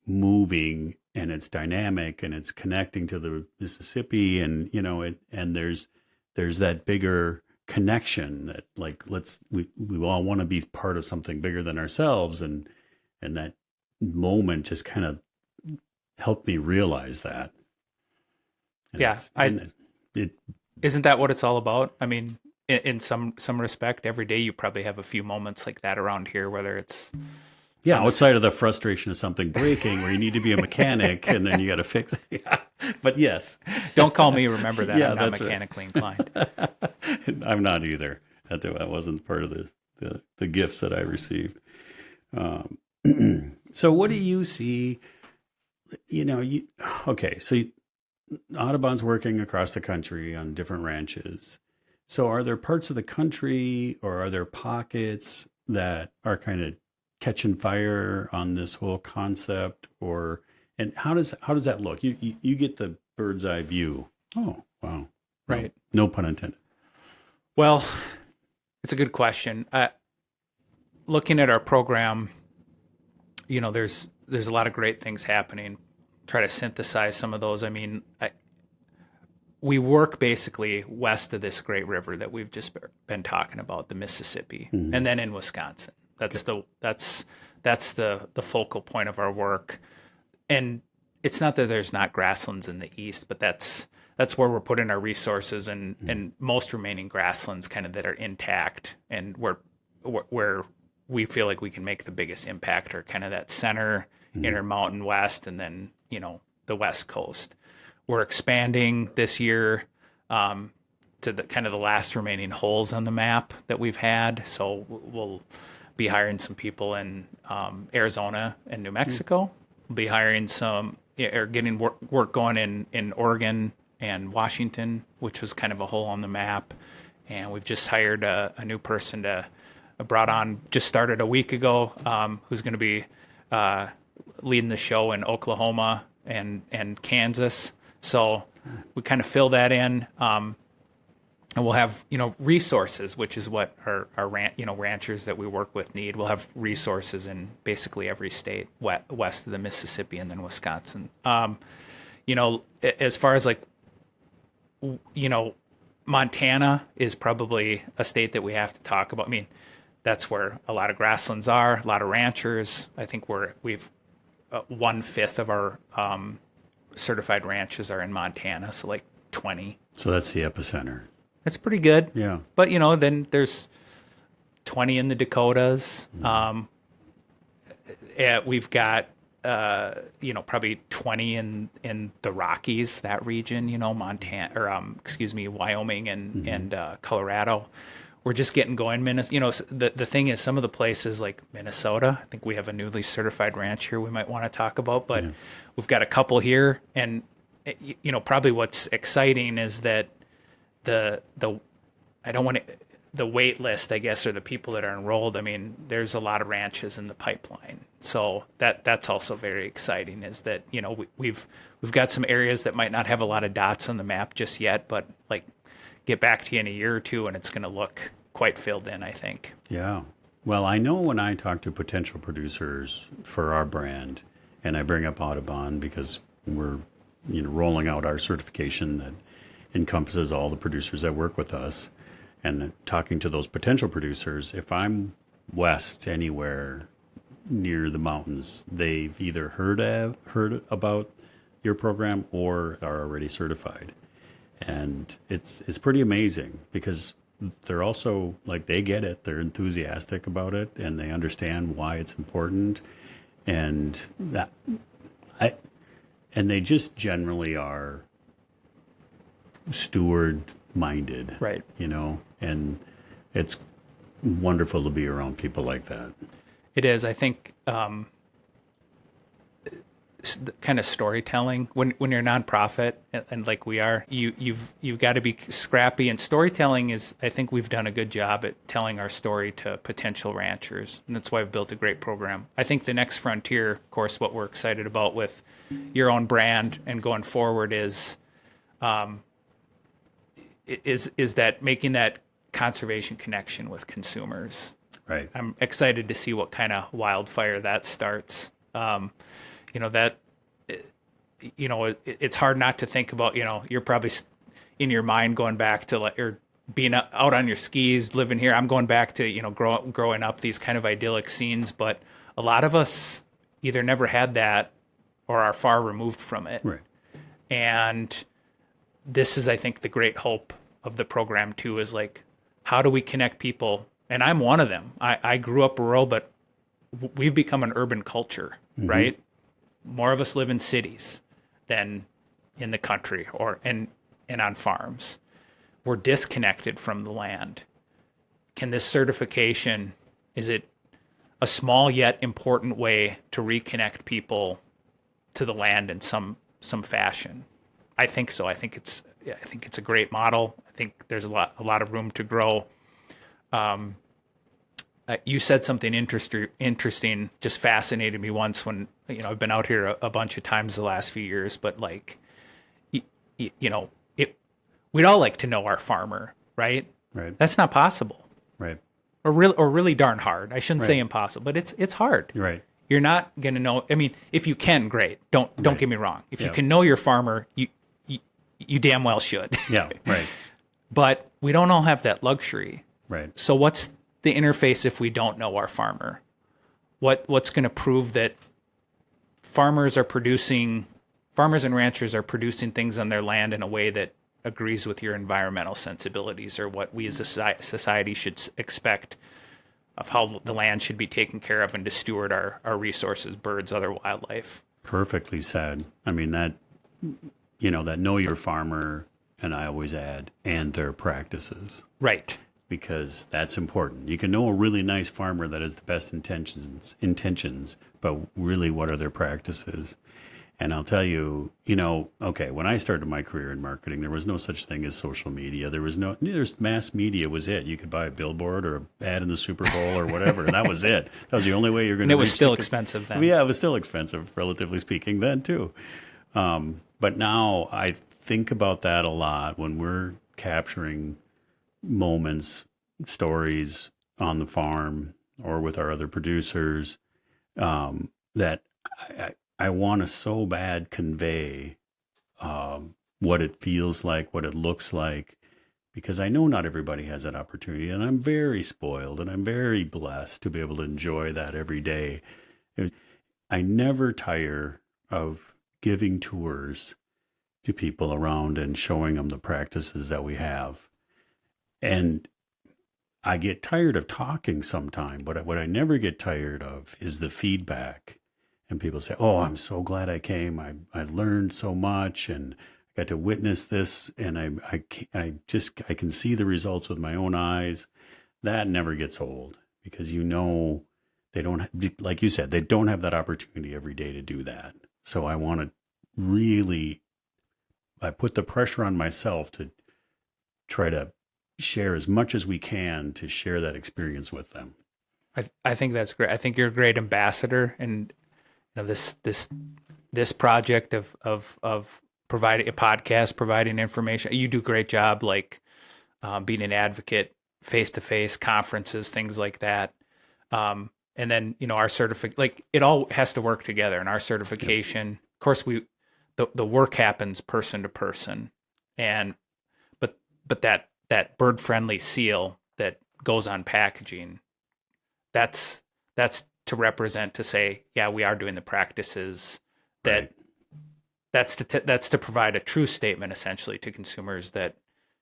S1: moving, and it's dynamic, and it's connecting to the Mississippi, and and there's that bigger connection that, like, we all want to be part of something bigger than ourselves, and that moment just kind of helped me realize that. And
S2: isn't that what it's all about? I mean, in some respect, every day you probably have a few moments like that around here, whether it's
S1: outside of the frustration of something breaking where you need to be a mechanic and then you got to fix it. Yeah. But yes,
S2: don't call me. Remember that.
S1: Yeah,
S2: I'm not
S1: that's
S2: mechanically inclined.
S1: I'm not either. That wasn't part of the gifts that I received. So what do you see? So Audubon's working across the country on different ranches. So are there parts of the country, or are there pockets that are kind of catching fire on this whole concept? And how does that look? You get the bird's eye view. Oh, wow.
S2: Right.
S1: No pun intended.
S2: Well, it's a good question. Looking at our program, there's a lot of great things happening. Try to synthesize some of those. I mean, we work basically west of this great river that we've just been talking about, the Mississippi, and then in Wisconsin. That's the focal point of our work. And it's not that there's not grasslands in the east, but that's where we're putting our resources, and most remaining grasslands kind of that are intact, and where we feel like we can make the biggest impact are kind of that center, Intermountain West, and then the West Coast. We're expanding this year to the kind of the last remaining holes on the map that we've had. So we'll be hiring some people in Arizona and New Mexico. We'll be hiring or getting work going in Oregon and Washington, which was kind of a hole on the map. and we've just hired a new person just started a week ago, who's going to be leading the show in Oklahoma and Kansas. So we kind of fill that in. And we'll have, resources, which is what our ranchers that we work with need. We'll have resources in basically every state west of the Mississippi and then Wisconsin. As far as Montana is probably a state that we have to talk about. I mean, that's where a lot of grasslands are, a lot of ranchers. I think we've 1/5 of our certified ranches are in Montana, so 20.
S1: So that's the epicenter.
S2: That's pretty good.
S1: Yeah.
S2: But, then there's 20 in the Dakotas. We've got, probably 20 in the Rockies, that region, Montana, or, Wyoming and Colorado. We're just getting going. The thing is, some of the places like Minnesota, I think we have a newly certified ranch here we might want to talk about, but we've got a couple here. And, probably what's exciting is that the wait list, I guess, or the people that are enrolled. I mean, there's a lot of ranches in the pipeline, so that's also very exciting. Is that we've got some areas that might not have a lot of dots on the map just yet, but get back to you in a year or two, and it's going to look quite filled in, I think.
S1: Yeah. Well, I know when I talk to potential producers for our brand, and I bring up Audubon because we're rolling out our certification that encompasses all the producers that work with us, and talking to those potential producers, if I'm west anywhere near the mountains, they've either heard about your program or are already certified. And it's pretty amazing because they're also they get it, they're enthusiastic about it, and they understand why it's important, and they just generally are steward minded,
S2: right?
S1: And it's wonderful to be around people like that.
S2: It is. I think kind of storytelling when you're a nonprofit and like we are, you've got to be scrappy, and storytelling is, I think we've done a good job at telling our story to potential ranchers, and that's why I've built a great program. I think the next frontier, of course, what we're excited about with your own brand and going forward is that making that conservation connection with consumers.
S1: Right.
S2: I'm excited to see what kind of wildfire that starts. It's hard not to think about, you're probably in your mind going back to or being out on your skis, living here. I'm going back to, growing up, these kind of idyllic scenes, but a lot of us either never had that or are far removed from it.
S1: Right.
S2: And this is, I think, the great hope of the program too, is how do we connect people? And I'm one of them. I grew up rural, but we've become an urban culture, right? More of us live in cities than in the country and on farms. We're disconnected from the land. Can this certification, is it a small yet important way to reconnect people to the land in some fashion? I think so. I think it's a great model. I think there's a lot of room to grow. You said something interesting, just fascinated me once when, I've been out here a bunch of times the last few years, but we'd all like to know our farmer, right?
S1: Right.
S2: That's not possible.
S1: Right.
S2: Or really darn hard. I shouldn't say impossible, but it's hard.
S1: Right.
S2: You're not going to know. I mean, if you can, great. Don't get me wrong. If you can know your farmer, you damn well should.
S1: Yeah. Right.
S2: But we don't all have that luxury.
S1: Right.
S2: So what's the interface if we don't know our farmer? What's going to prove that farmers and ranchers are producing things on their land in a way that agrees with your environmental sensibilities, or what we as a society should expect of how the land should be taken care of and to steward our resources, birds, other wildlife.
S1: Perfectly said. I mean, that know your farmer, and I always add, and their practices.
S2: Right.
S1: Because that's important. You can know a really nice farmer that has the best intentions, but really, what are their practices? And I'll tell you, okay, when I started my career in marketing, there was no such thing as social media. There's mass media was it. You could buy a billboard or an ad in the Super Bowl or whatever, and that was it. That was the only way you're going
S2: And
S1: to
S2: it was
S1: reach
S2: still expensive then.
S1: Yeah, it was still expensive, relatively speaking, then too. But now I think about that a lot when we're capturing moments, stories on the farm or with our other producers, that I want to so bad convey what it feels like, what it looks like, because I know not everybody has that opportunity, and I'm very spoiled and I'm very blessed to be able to enjoy that every day. I never tire of giving tours to people around and showing them the practices that we have. And I get tired of talking sometime, but what I never get tired of is the feedback. And people say, "Oh, I'm so glad I came. I learned so much and got to witness this, and I can see the results with my own eyes." That never gets old because they don't, like you said, they don't have that opportunity every day to do that. So I want to really, I put the pressure on myself to try to share as much as we can to share that experience with them.
S2: I think that's great. I think you're a great ambassador, and this project of providing a podcast, providing information. You do a great job, like being an advocate, face to face conferences, things like that. And then our like it all has to work together. And our certification, of course, the work happens person to person, and but that bird friendly seal that goes on packaging, that's to represent, to say, yeah, we are doing the practices that. Right. That's to provide a true statement essentially to consumers that,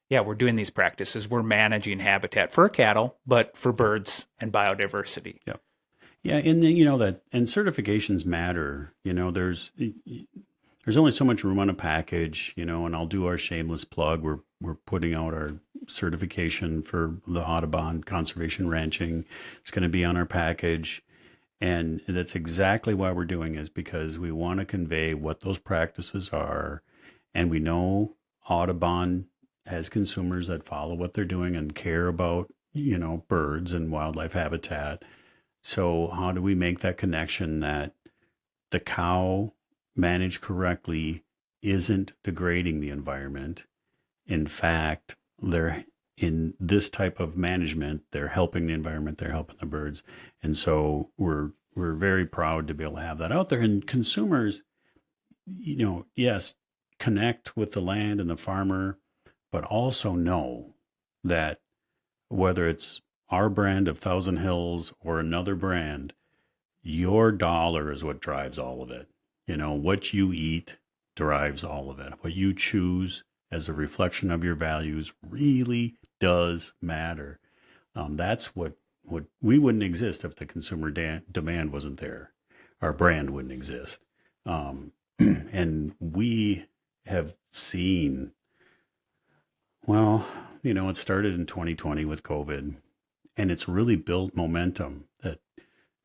S2: yeah, we're doing these practices. We're managing habitat for cattle, but for birds and biodiversity.
S1: Yeah. Yeah. And then, and certifications matter. There's only so much room on a package, and I'll do our shameless plug. We're putting out our certification for the Audubon conservation ranching. It's going to be on our package. And that's exactly why we're doing it, is because we want to convey what those practices are. And we know Audubon has consumers that follow what they're doing and care about, birds and wildlife habitat. So how do we make that connection that the cow managed correctly isn't degrading the environment? In fact, they're in this type of management, they're helping the environment, they're helping the birds. And so we're very proud to be able to have that out there. And consumers, yes, connect with the land and the farmer, but also know that whether it's our brand of Thousand Hills or another brand, your dollar is what drives all of it. What you eat drives all of it. What you choose as a reflection of your values really does matter. That's what we wouldn't exist if the consumer demand wasn't there. Our brand wouldn't exist. And we have seen, it started in 2020 with COVID, and it's really built momentum that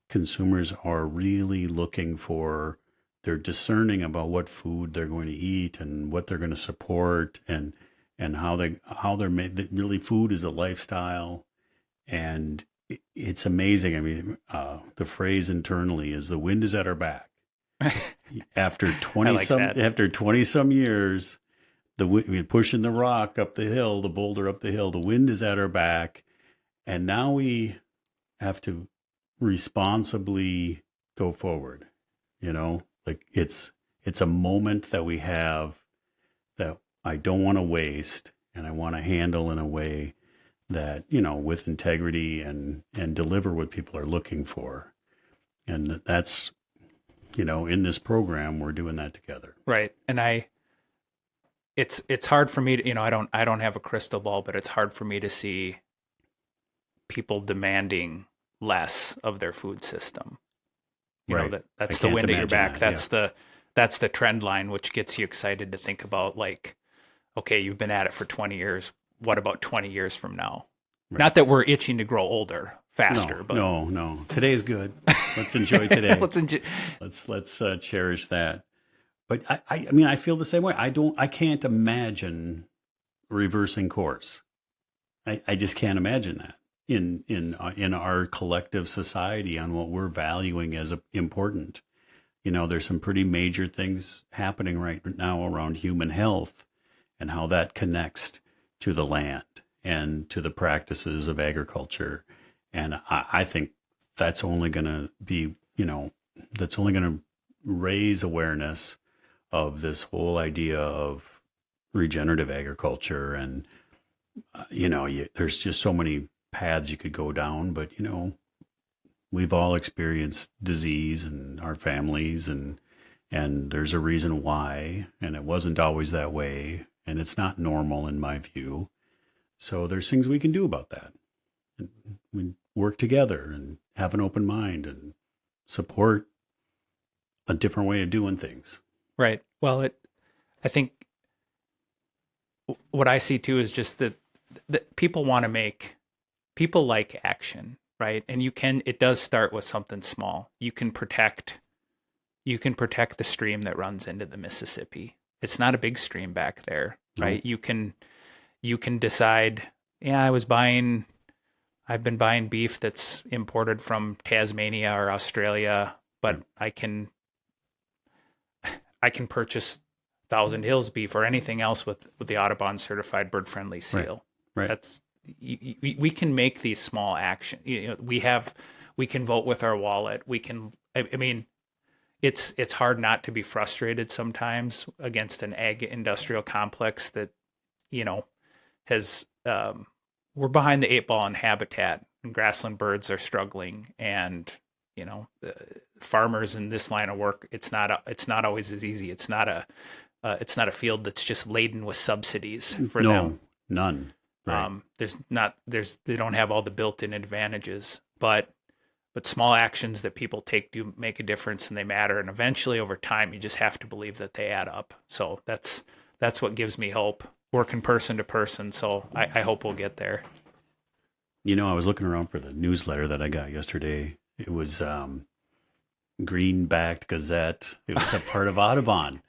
S1: consumers are really looking for. They're discerning about what food they're going to eat and what they're going to support, and how they're made. Really, food is a lifestyle, and it's amazing. I mean, the phrase internally is "the wind is at our back." After 20 some years, we're pushing the rock up the hill, the boulder up the hill. The wind is at our back, and now we have to responsibly go forward. Like it's a moment that we have that I don't want to waste, and I want to handle in a way that, with integrity and deliver what people are looking for. And that's, in this program, we're doing that together.
S2: Right. And it's hard for me to, I don't have a crystal ball, but it's hard for me to see people demanding less of their food system.
S1: Right.
S2: That's the wind at your back. That's the trend line, which gets you excited to think about, like, okay, you've been at it for 20 years. What about 20 years from now? Right. Not that we're itching to grow older faster, but
S1: no. Today's good. Let's enjoy today. Let's cherish that. But I mean, I feel the same way. I can't imagine reversing course. I just can't imagine that in our collective society on what we're valuing as important. There's some pretty major things happening right now around human health and how that connects to the land and to the practices of agriculture. And I think that's only going to be, that's only going to raise awareness of this whole idea of regenerative agriculture. And, there's just so many paths you could go down, but, we've all experienced disease in our families, and there's a reason why, and it wasn't always that way, and it's not normal in my view. So there's things we can do about that. And we work together and have an open mind and support a different way of doing things.
S2: Right. Well, I think what I see too is just that people like action, right? And it does start with something small. You can protect the stream that runs into the Mississippi. It's not a big stream back there, right? Mm-hmm. You can decide, I've been buying beef that's imported from Tasmania or Australia, but I can purchase Thousand Hills beef or anything else with the Audubon certified bird friendly seal.
S1: Right.
S2: That's we can make these small action. We can vote with our wallet. We can. I mean, it's hard not to be frustrated sometimes against an ag industrial complex that has we're behind the eight ball in habitat, and grassland birds are struggling, and farmers in this line of work, it's not always as easy. It's not a field that's just laden with subsidies for them.
S1: No, none. Right.
S2: They don't have all the built-in advantages, but small actions that people take do make a difference, and they matter. And eventually, over time, you just have to believe that they add up. So that's what gives me hope, working person to person. So I hope we'll get there.
S1: I was looking around for the newsletter that I got yesterday. It was Greenbacked Gazette. It was a part of Audubon.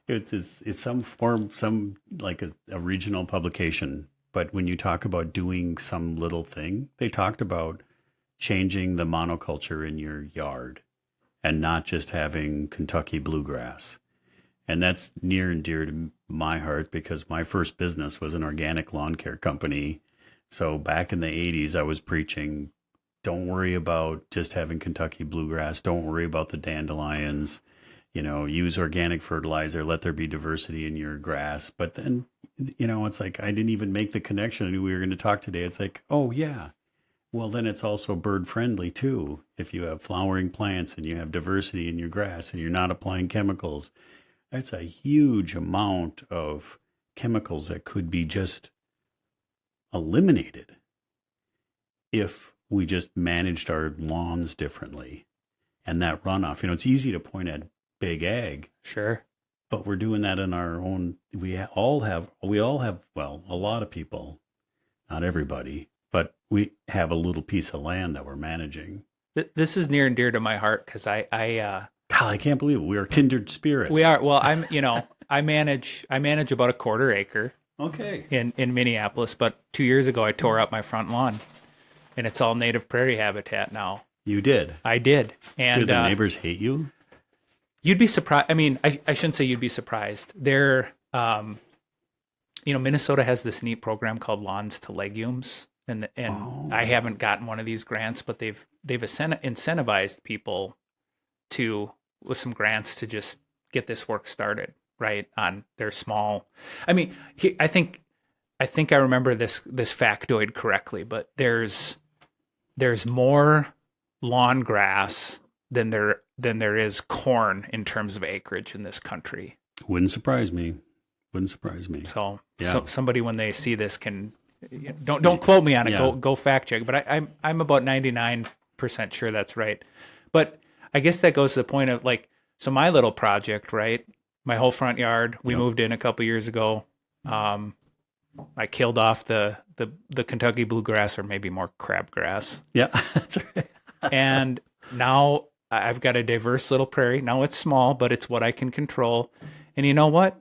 S1: It's some like a regional publication. But when you talk about doing some little thing, they talked about changing the monoculture in your yard and not just having Kentucky bluegrass. And that's near and dear to my heart because my first business was an organic lawn care company. So back in the 80s, I was preaching, don't worry about just having Kentucky bluegrass. Don't worry about the dandelions. Use organic fertilizer. Let there be diversity in your grass. But then, it's like I didn't even make the connection. I knew we were going to talk today. It's like, oh, yeah. Well, then it's also bird friendly, too. If you have flowering plants and you have diversity in your grass and you're not applying chemicals, that's a huge amount of chemicals that could be just eliminated if we just managed our lawns differently. And that runoff, it's easy to point at big ag.
S2: Sure.
S1: But we're doing that in our own, we all have, well, a lot of people, not everybody, but we have a little piece of land that we're managing.
S2: This is near and dear to my heart because
S1: God, I can't believe it. We are kindred spirits.
S2: We are. Well, I manage about a quarter acre.
S1: Okay.
S2: In Minneapolis, but 2 years ago I tore up my front lawn, and it's all native prairie habitat now.
S1: You did?
S2: I did. And
S1: did the neighbors hate you?
S2: You'd be surprised. I mean, I shouldn't say you'd be surprised. Minnesota has this neat program called Lawns to Legumes, and I haven't gotten one of these grants, but they've incentivized people with some grants to just get this work started, right? On their small. I mean, I think I remember this factoid correctly, but there's more lawn grass than there is corn in terms of acreage in this country.
S1: Wouldn't surprise me.
S2: So,
S1: yeah.
S2: So somebody when they see this can don't quote me on it. Yeah. Go fact check. But I'm about 99% sure that's right. But I guess that goes to the point of so my little project, right? My whole front yard. We moved in a couple years ago. I killed off the Kentucky bluegrass, or maybe more crabgrass.
S1: Yeah, that's right.
S2: And now I've got a diverse little prairie. Now it's small, but it's what I can control. And you know what?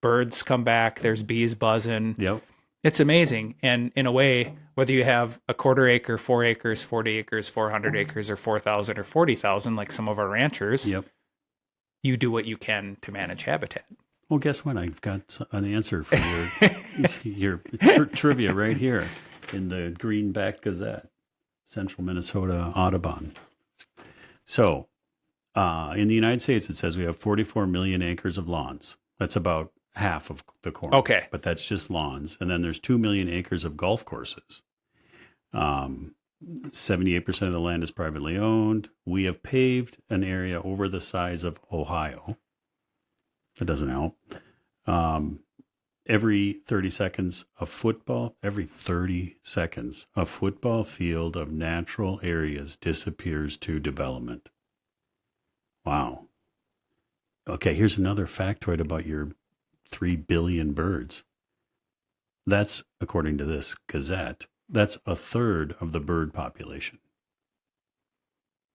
S2: Birds come back. There's bees buzzing.
S1: Yep.
S2: It's amazing. And in a way, whether you have a quarter acre, 4 acres, 40 acres, 400 acres, or 4,000 or 40,000, like some of our ranchers,
S1: Yep.
S2: you do what you can to manage habitat.
S1: Well, guess what? I've got an answer for your trivia right here in the Greenback Gazette, Central Minnesota Audubon. So, in the United States, it says we have 44 million acres of lawns. That's about half of the corn.
S2: Okay.
S1: But that's just lawns. And then there's 2 million acres of golf courses. 78% of the land is privately owned. We have paved an area over the size of Ohio. That doesn't help. Every 30 seconds, a football field of natural areas disappears to development. Wow. Okay, here's another factoid about your 3 billion birds. That's, according to this Gazette, that's a third of the bird population.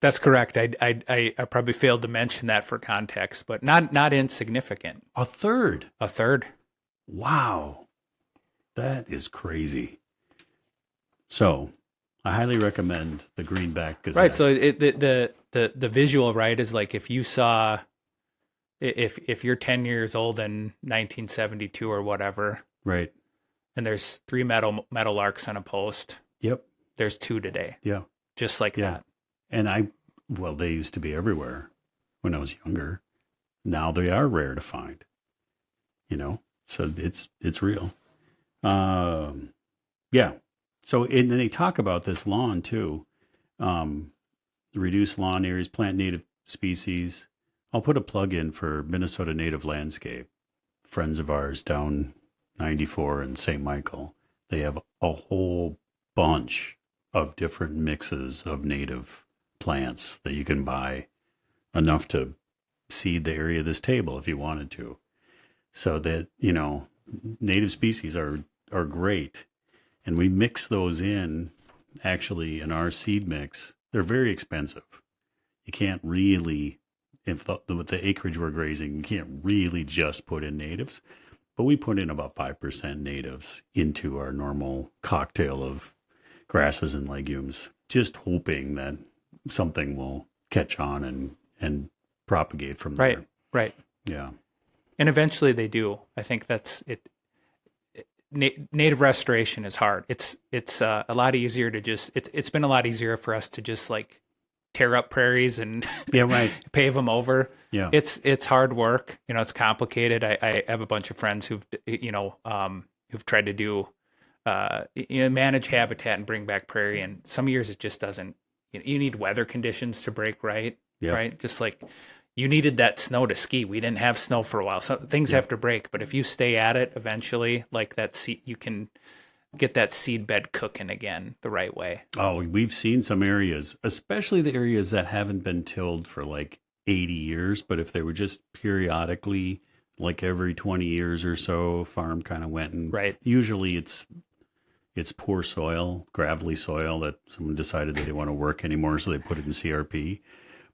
S2: That's correct. I probably failed to mention that for context, but not insignificant.
S1: A third?
S2: A third.
S1: Wow. That is crazy. So, I highly recommend the Greenback Gazette.
S2: Right. So the visual, right, is like if you saw, if you're 10 years old in 1972 or whatever,
S1: right,
S2: and there's 3 metal larks on a post.
S1: Yep.
S2: There's 2 today.
S1: Yeah.
S2: Just like that.
S1: And they used to be everywhere when I was younger. Now they are rare to find, so it's real. Yeah. So, and then they talk about this lawn too. Reduce lawn areas, plant native species. I'll put a plug in for Minnesota Native Landscape, friends of ours down 94 in St. Michael. They have a whole bunch of different mixes of native plants that you can buy, enough to seed the area of this table if you wanted to. So that, native species are great. And we mix those in, actually, in our seed mix. They're very expensive. You can't really, with the acreage we're grazing, you can't really just put in natives. But we put in about 5% natives into our normal cocktail of grasses and legumes, just hoping that something will catch on and propagate from there.
S2: Right.
S1: Yeah.
S2: And eventually they do. I think that's it. Native restoration is hard. It's a lot easier to just, it's been a lot easier for us to just like tear up prairies and pave them over.
S1: Yeah.
S2: It's hard work. It's complicated. I have a bunch of friends who've tried to do, manage habitat and bring back prairie. And some years it just doesn't, you need weather conditions to break right.
S1: Yeah.
S2: Right. Just like you needed that snow to ski. We didn't have snow for a while. So things have to break, but if you stay at it eventually, like that seed, you can get that seed bed cooking again the right way.
S1: Oh, we've seen some areas, especially the areas that haven't been tilled for like 80 years. But if they were just periodically, like every 20 years or so, farm kind of went and usually it's poor soil, gravelly soil that someone decided they didn't want to work anymore. So they put it in CRP.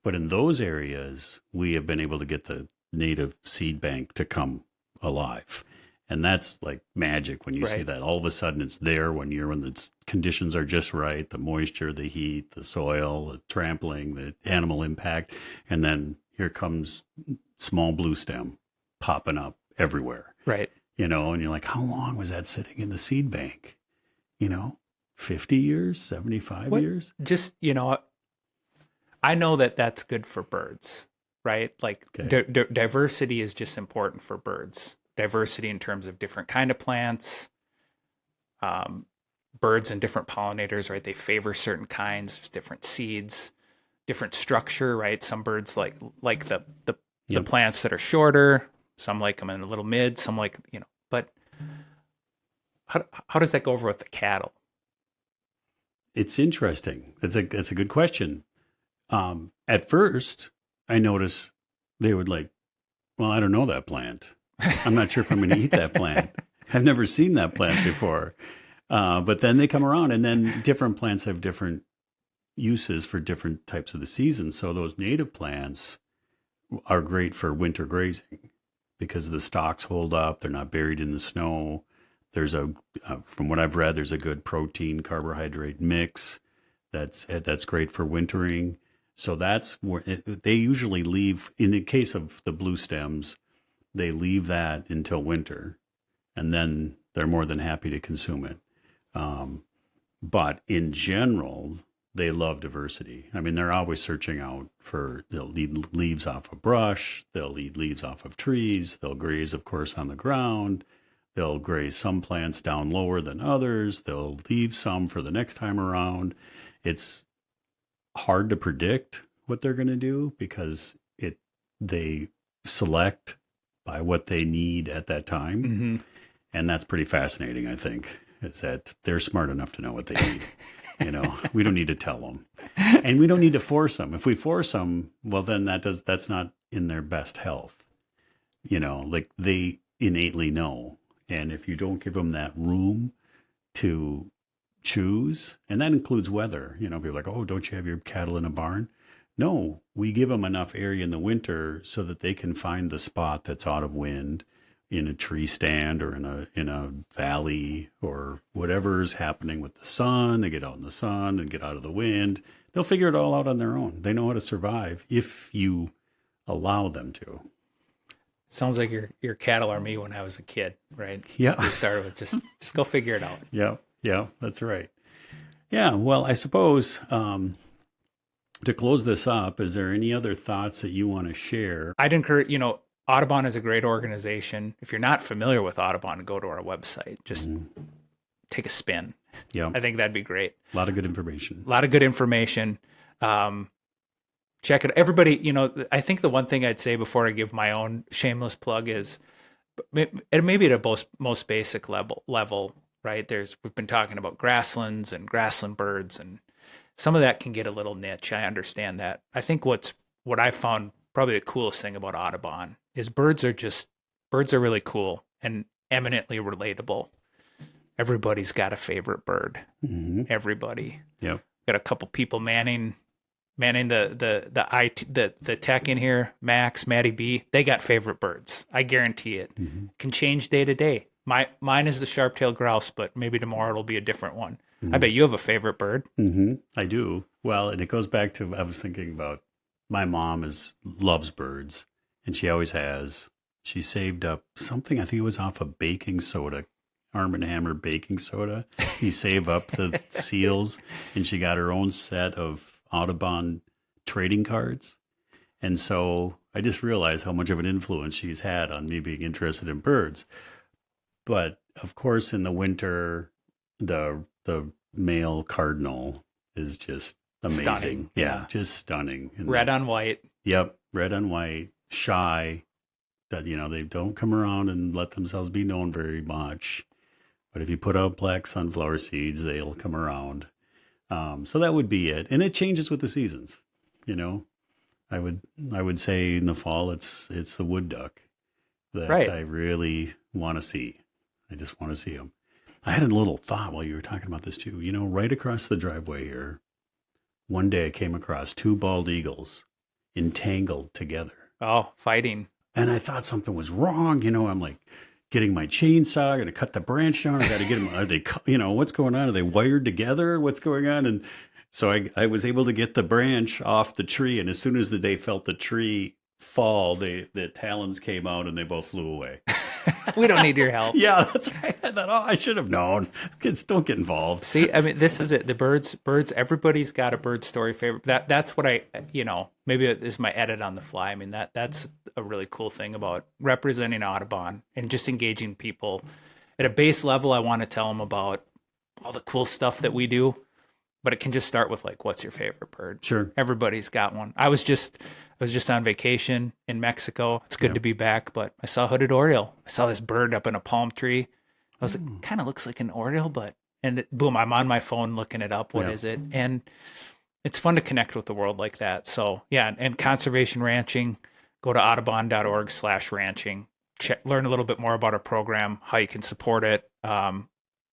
S1: But in those areas, we have been able to get the native seed bank to come alive. And that's like magic when you see that. All of a sudden it's there when the conditions are just right, the moisture, the heat, the soil, the trampling, the animal impact. And then here comes small blue stem popping up everywhere.
S2: Right.
S1: And you're like, how long was that sitting in the seed bank? 50 years, 75 years?
S2: Just, I know that that's good for birds, right? Like diversity is just important for birds. Diversity in terms of different kind of plants, birds and different pollinators, right? They favor certain kinds. There's different seeds, different structure, right? Some birds like the plants that are shorter. Some like them in a little mid. Some like, but how does that go over with the cattle?
S1: It's interesting. It's a good question. At first, I noticed they would like, well, I don't know that plant. I'm not sure if I'm going to eat that plant. I've never seen that plant before. But then they come around, and then different plants have different uses for different types of the season. So those native plants are great for winter grazing because the stalks hold up. They're not buried in the snow. There's from what I've read, there's a good protein carbohydrate mix that's great for wintering. So that's where they usually leave, in the case of the blue stems, they leave that until winter, and then they're more than happy to consume it. But in general, they love diversity. I mean, they're always searching out they'll eat leaves off a brush, they'll eat leaves off of trees, they'll graze, of course, on the ground, they'll graze some plants down lower than others, they'll leave some for the next time around. It's hard to predict what they're going to do because they select by what they need at that time.
S2: Mm-hmm.
S1: And that's pretty fascinating, I think, is that they're smart enough to know what they need. We don't need to tell them, and we don't need to force them. If we force them, well, then that's not in their best health. Like they innately know. And if you don't give them that room to choose, and that includes weather, people are like, oh, don't you have your cattle in a barn? No, we give them enough area in the winter so that they can find the spot that's out of wind in a tree stand or in a valley or whatever's happening with the sun. They get out in the sun and get out of the wind. They'll figure it all out on their own. They know how to survive if you allow them to.
S2: Sounds like your cattle are me when I was a kid, right?
S1: Yeah.
S2: We started with just go figure it out.
S1: Yeah, that's right. Yeah, well, I suppose to close this up, is there any other thoughts that you want to share?
S2: I'd encourage, Audubon is a great organization. If you're not familiar with Audubon, go to our website. Just take a spin.
S1: Yeah.
S2: I think that'd be great.
S1: A lot of good information.
S2: Check it. Everybody, I think the one thing I'd say before I give my own shameless plug is, and maybe at a most basic level, right? We've been talking about grasslands and grassland birds, and some of that can get a little niche. I understand that. I think what I found probably the coolest thing about Audubon is birds are really cool and eminently relatable. Everybody's got a favorite bird. Mm-hmm. Everybody.
S1: Yep.
S2: Got a couple people manning the tech in here. Max, Maddie B. They got favorite birds. I guarantee it. Mm-hmm. Can change day to day. Mine is the sharp-tailed grouse, but maybe tomorrow it'll be a different one. Mm-hmm. I bet you have a favorite bird.
S1: Mm-hmm. I do. Well, and it goes back to, I was thinking about, my mom loves birds, and she always has. She saved up something, I think it was off of baking soda, Arm & Hammer baking soda. He saved up the seals, and she got her own set of Audubon trading cards. And so I just realized how much of an influence she's had on me being interested in birds. But of course, in the winter, the male cardinal is just amazing.
S2: Stunning.
S1: Yeah, just stunning. And
S2: red on white.
S1: Yep, red on white, shy. That they don't come around and let themselves be known very much. But if you put out black sunflower seeds, they'll come around. So that would be it, and it changes with the seasons. I would say in the fall it's the wood duck that
S2: right.
S1: I really want to see. I just want to see them. I had a little thought while you were talking about this too. Right across the driveway here, one day I came across two bald eagles entangled together.
S2: Oh, fighting.
S1: And I thought something was wrong. I'm like getting my chainsaw, going to cut the branch down. I got to get them. Are they, what's going on? Are they wired together? What's going on? And so I was able to get the branch off the tree. And as soon as they felt the tree fall, the talons came out and they both flew away.
S2: We don't need your help.
S1: Yeah, that's right. I thought, I should have known. Kids, don't get involved.
S2: See, I mean, this is it. The birds, everybody's got a bird story favorite. That's what maybe this is my edit on the fly. I mean, that's a really cool thing about representing Audubon and just engaging people. At a base level, I want to tell them about all the cool stuff that we do, but it can just start with what's your favorite bird?
S1: Sure.
S2: Everybody's got one. I was just on vacation in Mexico. It's good to be back, but I saw a hooded oriole. I saw this bird up in a palm tree. I was like, kind of looks like an oriole, boom, I'm on my phone looking it up. What is it? And it's fun to connect with the world like that. So yeah, and conservation ranching, go to audubon.org/ranching. Learn a little bit more about our program, how you can support it.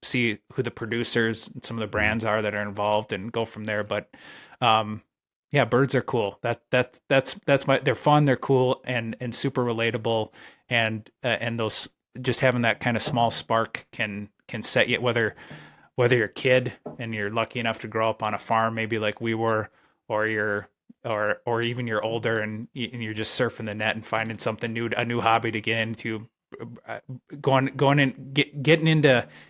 S2: see who the producers and some of the brands are that are involved and go from there. But yeah, birds are cool. That's they're fun, they're cool, and super relatable, and those, just having that kind of small spark can set you, whether you're a kid and you're lucky enough to grow up on a farm, maybe like we were, or or even you're older and you're just surfing the net and finding something new, a new hobby to get into. Getting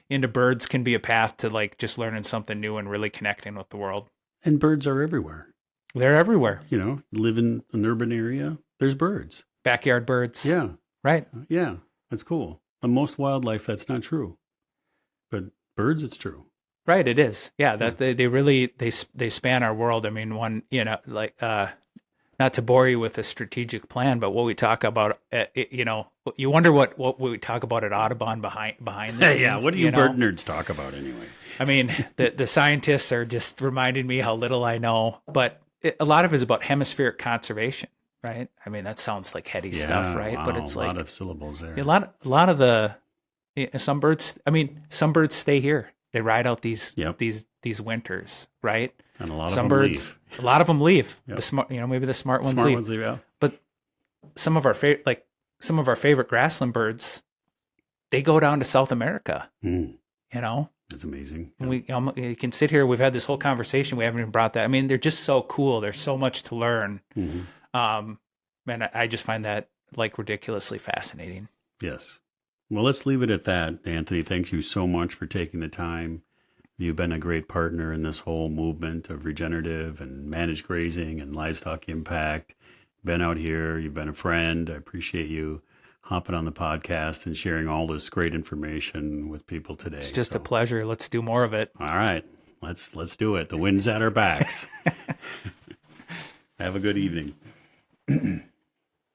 S2: into birds can be a path to like just learning something new and really connecting with the world.
S1: And birds are everywhere.
S2: They're everywhere.
S1: You know, live in an urban area, there's birds.
S2: Backyard birds.
S1: Yeah.
S2: Right.
S1: Yeah. That's cool. And most wildlife, that's not true. But birds, it's true.
S2: Right. It is. Yeah. That they really, they span our world. I mean, one, like, not to bore you with a strategic plan, but what we talk about, you wonder what we talk about at Audubon behind the scenes.
S1: Yeah. What do you bird nerds talk about anyway?
S2: I mean, the scientists are just reminding me how little I know, but a lot of it is about hemispheric conservation, right? I mean, that sounds like heady stuff, right?
S1: Wow,
S2: but it's like
S1: a lot of syllables there.
S2: A lot of the some birds. I mean, some birds stay here. They ride out these winters, right?
S1: And a lot
S2: some
S1: of them
S2: birds,
S1: leave.
S2: A lot of them leave.
S1: Yep.
S2: The smart, maybe the smart ones
S1: Smart
S2: leave.
S1: ones leave, yeah.
S2: But some of our favorite grassland birds, they go down to South America.
S1: Mm.
S2: You know.
S1: That's amazing.
S2: And we can sit here. We've had this whole conversation. We haven't even brought that. I mean, they're just so cool. There's so much to learn. Mm-hmm. And I just find that like ridiculously fascinating.
S1: Yes. Well, let's leave it at that. Anthony, thank you so much for taking the time. You've been a great partner in this whole movement of regenerative and managed grazing and livestock impact. Been out here. You've been a friend. I appreciate you hopping on the podcast and sharing all this great information with people today.
S2: It's just a pleasure. Let's do more of it.
S1: All right. Let's do it. The wind's at our backs. Have a good evening.